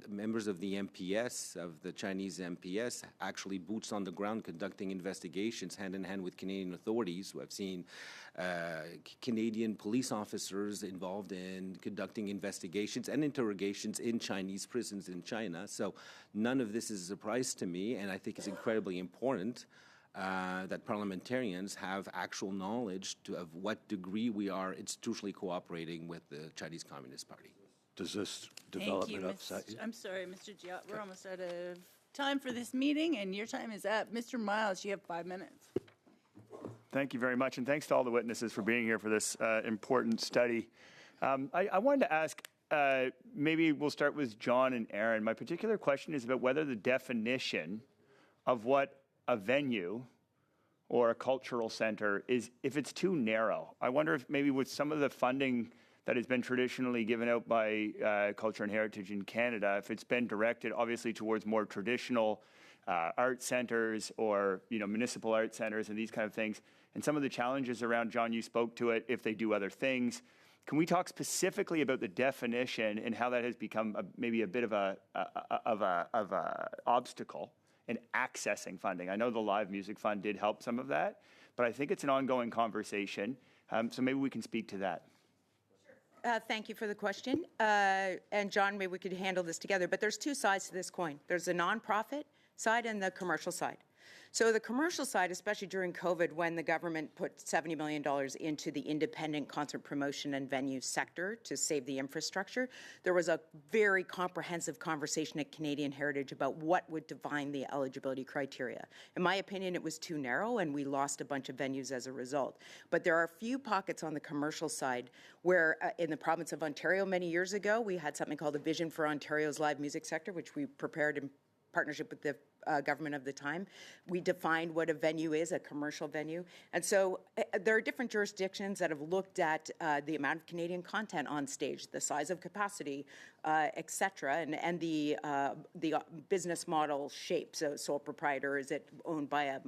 members of the MPS, of the Chinese MPS, actually boots on the ground conducting investigations hand in hand with Canadian authorities. I've seen Canadian police officers involved in conducting investigations and interrogations in Chinese prisons in China. So none of this is a surprise to me, and I think it's incredibly important that parliamentarians have actual knowledge of what degree we are institutionally cooperating with the Chinese Communist Party. Does this development upset you? I'm sorry, Mr. Giat, we're almost out of time for this meeting, and your time is up. Mr. Miles, you have 5 minutes. Thank you very much, and thanks to all the witnesses for being here for this important study. I wanted to ask, maybe we'll start with John and Aaron. My particular question is about whether the definition of what a venue or a cultural center is, if it's too narrow. I wonder if maybe with some of the funding that has been traditionally given out by Culture and Heritage in Canada, if it's been directed obviously towards more traditional art centers or municipal art centers and these kind of things, and some of the challenges around, John, you spoke to it, if they do other things. Can we talk specifically about the definition and how that has become maybe a bit of a obstacle in accessing funding? I know the Live Music Fund did help some of that, but I think it's an ongoing conversation. So maybe we can speak to that. Thank you for the question. And John, maybe we could handle this together, but there's two sides to this coin. There's the nonprofit side and the commercial side. So the commercial side, especially during COVID, when the government put $70 million into the independent concert promotion and venue sector to save the infrastructure, there was a very comprehensive conversation at Canadian Heritage about what would define the eligibility criteria. In my opinion, it was too narrow, and we lost a bunch of venues as a result. But there are a few pockets on the commercial side where in the province of Ontario many years ago, we had something called the Vision for Ontario's Live Music Sector, which we prepared in partnership with the government of the time. We defined what a venue is, a commercial venue. And so there are different jurisdictions that have looked at the amount of Canadian content on stage, the size of capacity, et cetera, and the business model shape. So sole proprietor, is it owned by a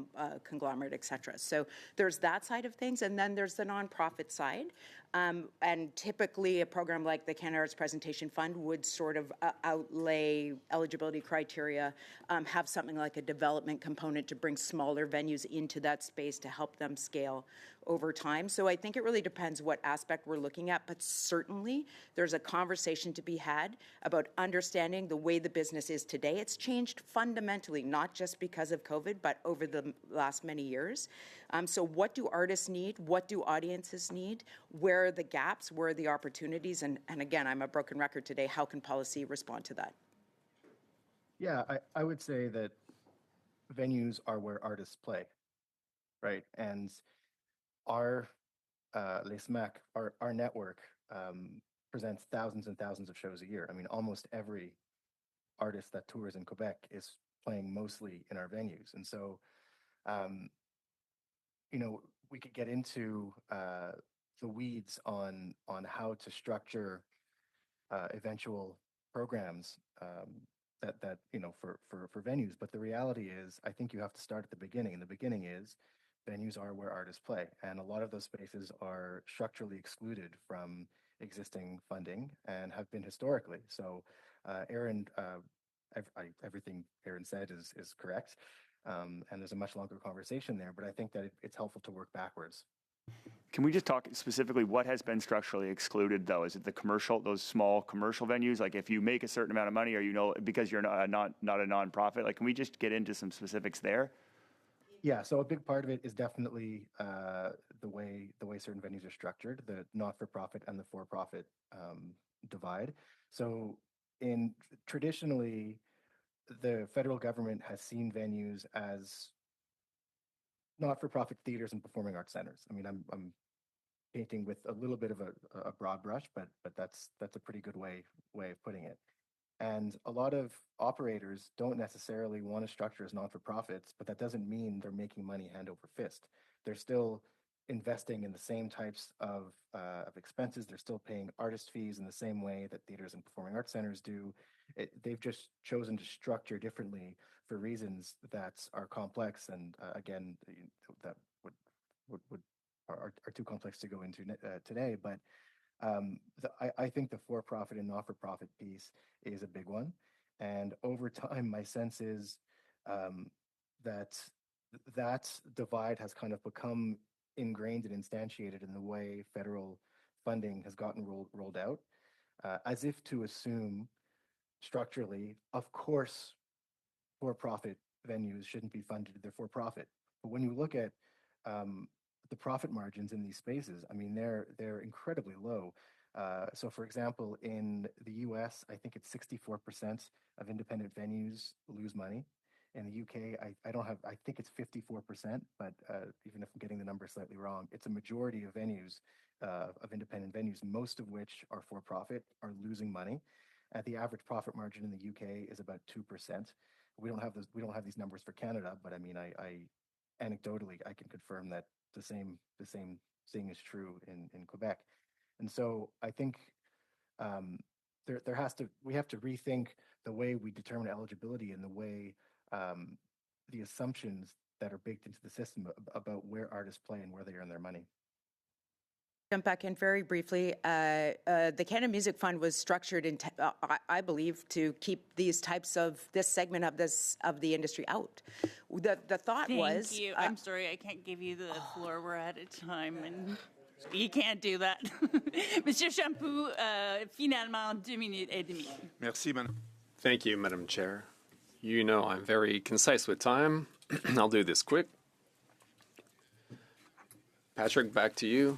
conglomerate, et cetera. So there's that side of things. And then there's the nonprofit side. And typically a program like the Canada Arts Presentation Fund would sort of outlay eligibility criteria, have something like a development component to bring smaller venues into that space to help them scale over time. So I think it really depends what aspect we're looking at, but certainly there's a conversation to be had about understanding the way the business is today. It's changed fundamentally, not just because of COVID, but over the last many years. So what do artists need? What do audiences need? Where are the gaps? Where are the opportunities? And again, I'm a broken record today. How can policy respond to that? Yeah, I would say that venues are where artists play, right? And our Les Mac, our network, presents thousands and thousands of shows a year. I mean, almost every artist that tours in Quebec is playing mostly in our venues. And so, you know, we could get into the weeds on how to structure eventual programs that you know for venues. But the reality is, I think you have to start at the beginning. And the beginning is venues are where artists play, and a lot of those spaces are structurally excluded from existing funding and have been historically. So, Aaron, everything Aaron said is correct, and there's a much longer conversation there. But I think that it's helpful to work backwards. Can we just talk specifically what has been structurally excluded, though? Is it the commercial, those small commercial venues? Like if you make a certain amount of money, or you know, because you're not a nonprofit, like can we just get into some specifics there? Yeah, so a big part of it is definitely the way certain venues are structured, the not-for-profit and the for-profit divide. So traditionally, the federal government has seen venues as not-for-profit theaters and performing arts centers. I mean, I'm painting with a little bit of a broad brush, but that's a pretty good way of putting it. And a lot of operators don't necessarily want to structure as non-for-profits, but that doesn't mean they're making money hand over fist. They're still investing in the same types of expenses. They're still paying artist fees in the same way that theaters and performing arts centers do. They've just chosen to structure differently for reasons that are complex, and again, that are too complex to go into today. But I think the for-profit and not-for-profit piece is a big one. And over time, my sense is that divide has kind of become ingrained and instantiated in the way federal funding has gotten rolled out, as if to assume structurally, of course, for-profit venues shouldn't be funded, they're for-profit. But when you look at the profit margins in these spaces, I mean, they're incredibly low. So, for example, in the U.S., I think it's 64% of independent venues lose money. In the UK, I think it's 54%, but even if I'm getting the number slightly wrong, it's a majority of venues, of independent venues, most of which are for-profit, are losing money. The average profit margin in the UK is about 2%. We don't have these numbers for Canada, but I mean, I anecdotally, I can confirm that the same thing is true in Quebec. And so I think we have to rethink the way we determine eligibility and the way the assumptions that are baked into the system about where artists play and where they earn their money. Jump back in very briefly. The Canada Music Fund was structured, I believe, to keep this segment of the industry out. The thought was. Thank you. I'm sorry, I can't give you the floor. We're out of time, and you can't do that. Monsieur Champoux, finalement, 2 minutes et demie. Merci, Madame. Thank you, Madam Chair. You know I'm very concise with time. I'll do this quick. Patrick, back to you.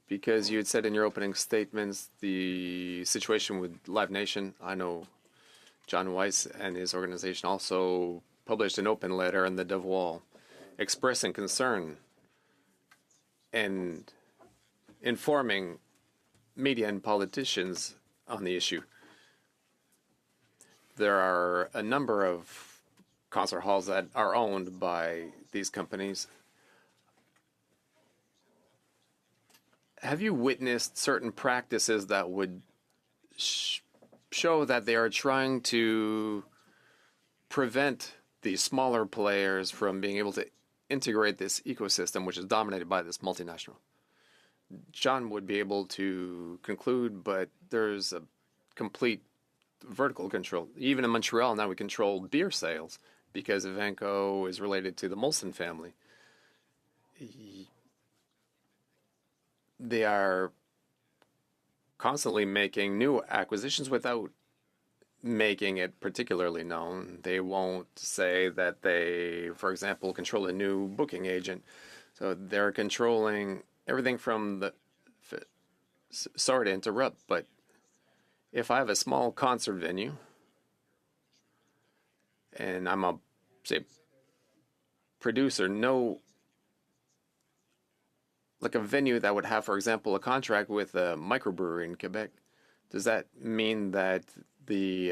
Because you had said in your opening statements the situation with Live Nation. I know John Weiss and his organization also published an open letter in the Devoir expressing concern and informing media and politicians on the issue. There are a number of concert halls that are owned by these companies. Have you witnessed certain practices that would show that they are trying to prevent the smaller players from being able to integrate this ecosystem, which is dominated by this multinational? John would be able to conclude, but there's a complete vertical control. Even in Montreal now we control beer sales because Evenco is related to the Molson family. They are constantly making new acquisitions without making it particularly known. They won't say that they, for example, control a new booking agent. So they're controlling everything from the... Sorry to interrupt, but if I have a small concert venue and I'm a, say, producer, like a venue that would have, for example, a contract with a microbrewery in Quebec, does that mean that the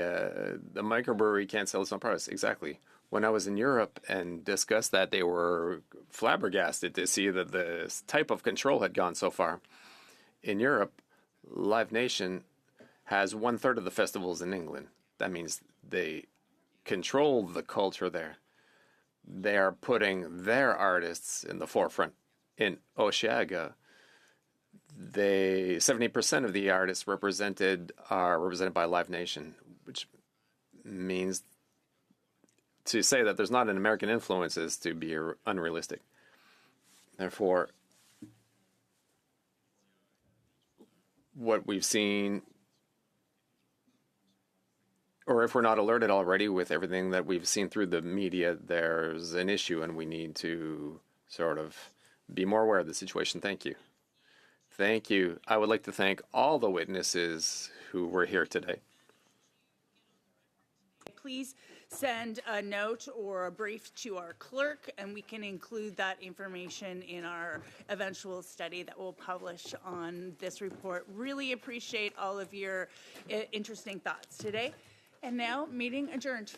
microbrewery can't sell its own products? Exactly. When I was in Europe and discussed that, they were flabbergasted to see that the type of control had gone so far. In Europe, Live Nation has 1/3 of the festivals in England. That means they control the culture there. They are putting their artists in the forefront. In Osheaga, 70% of the artists represented are represented by Live Nation, which means to say that there's not an American influence is to be unrealistic. Therefore, what we've seen, or if we're not alerted already with everything that we've seen through the media, there's an issue and we need to sort of be more aware of the situation. Thank you. Thank you. I would like to thank all the witnesses who were here today. Please send a note or a brief to our clerk, and we can include that information in our eventual study that we'll publish on this report. Really appreciate all of your interesting thoughts today. And now, meeting adjourned.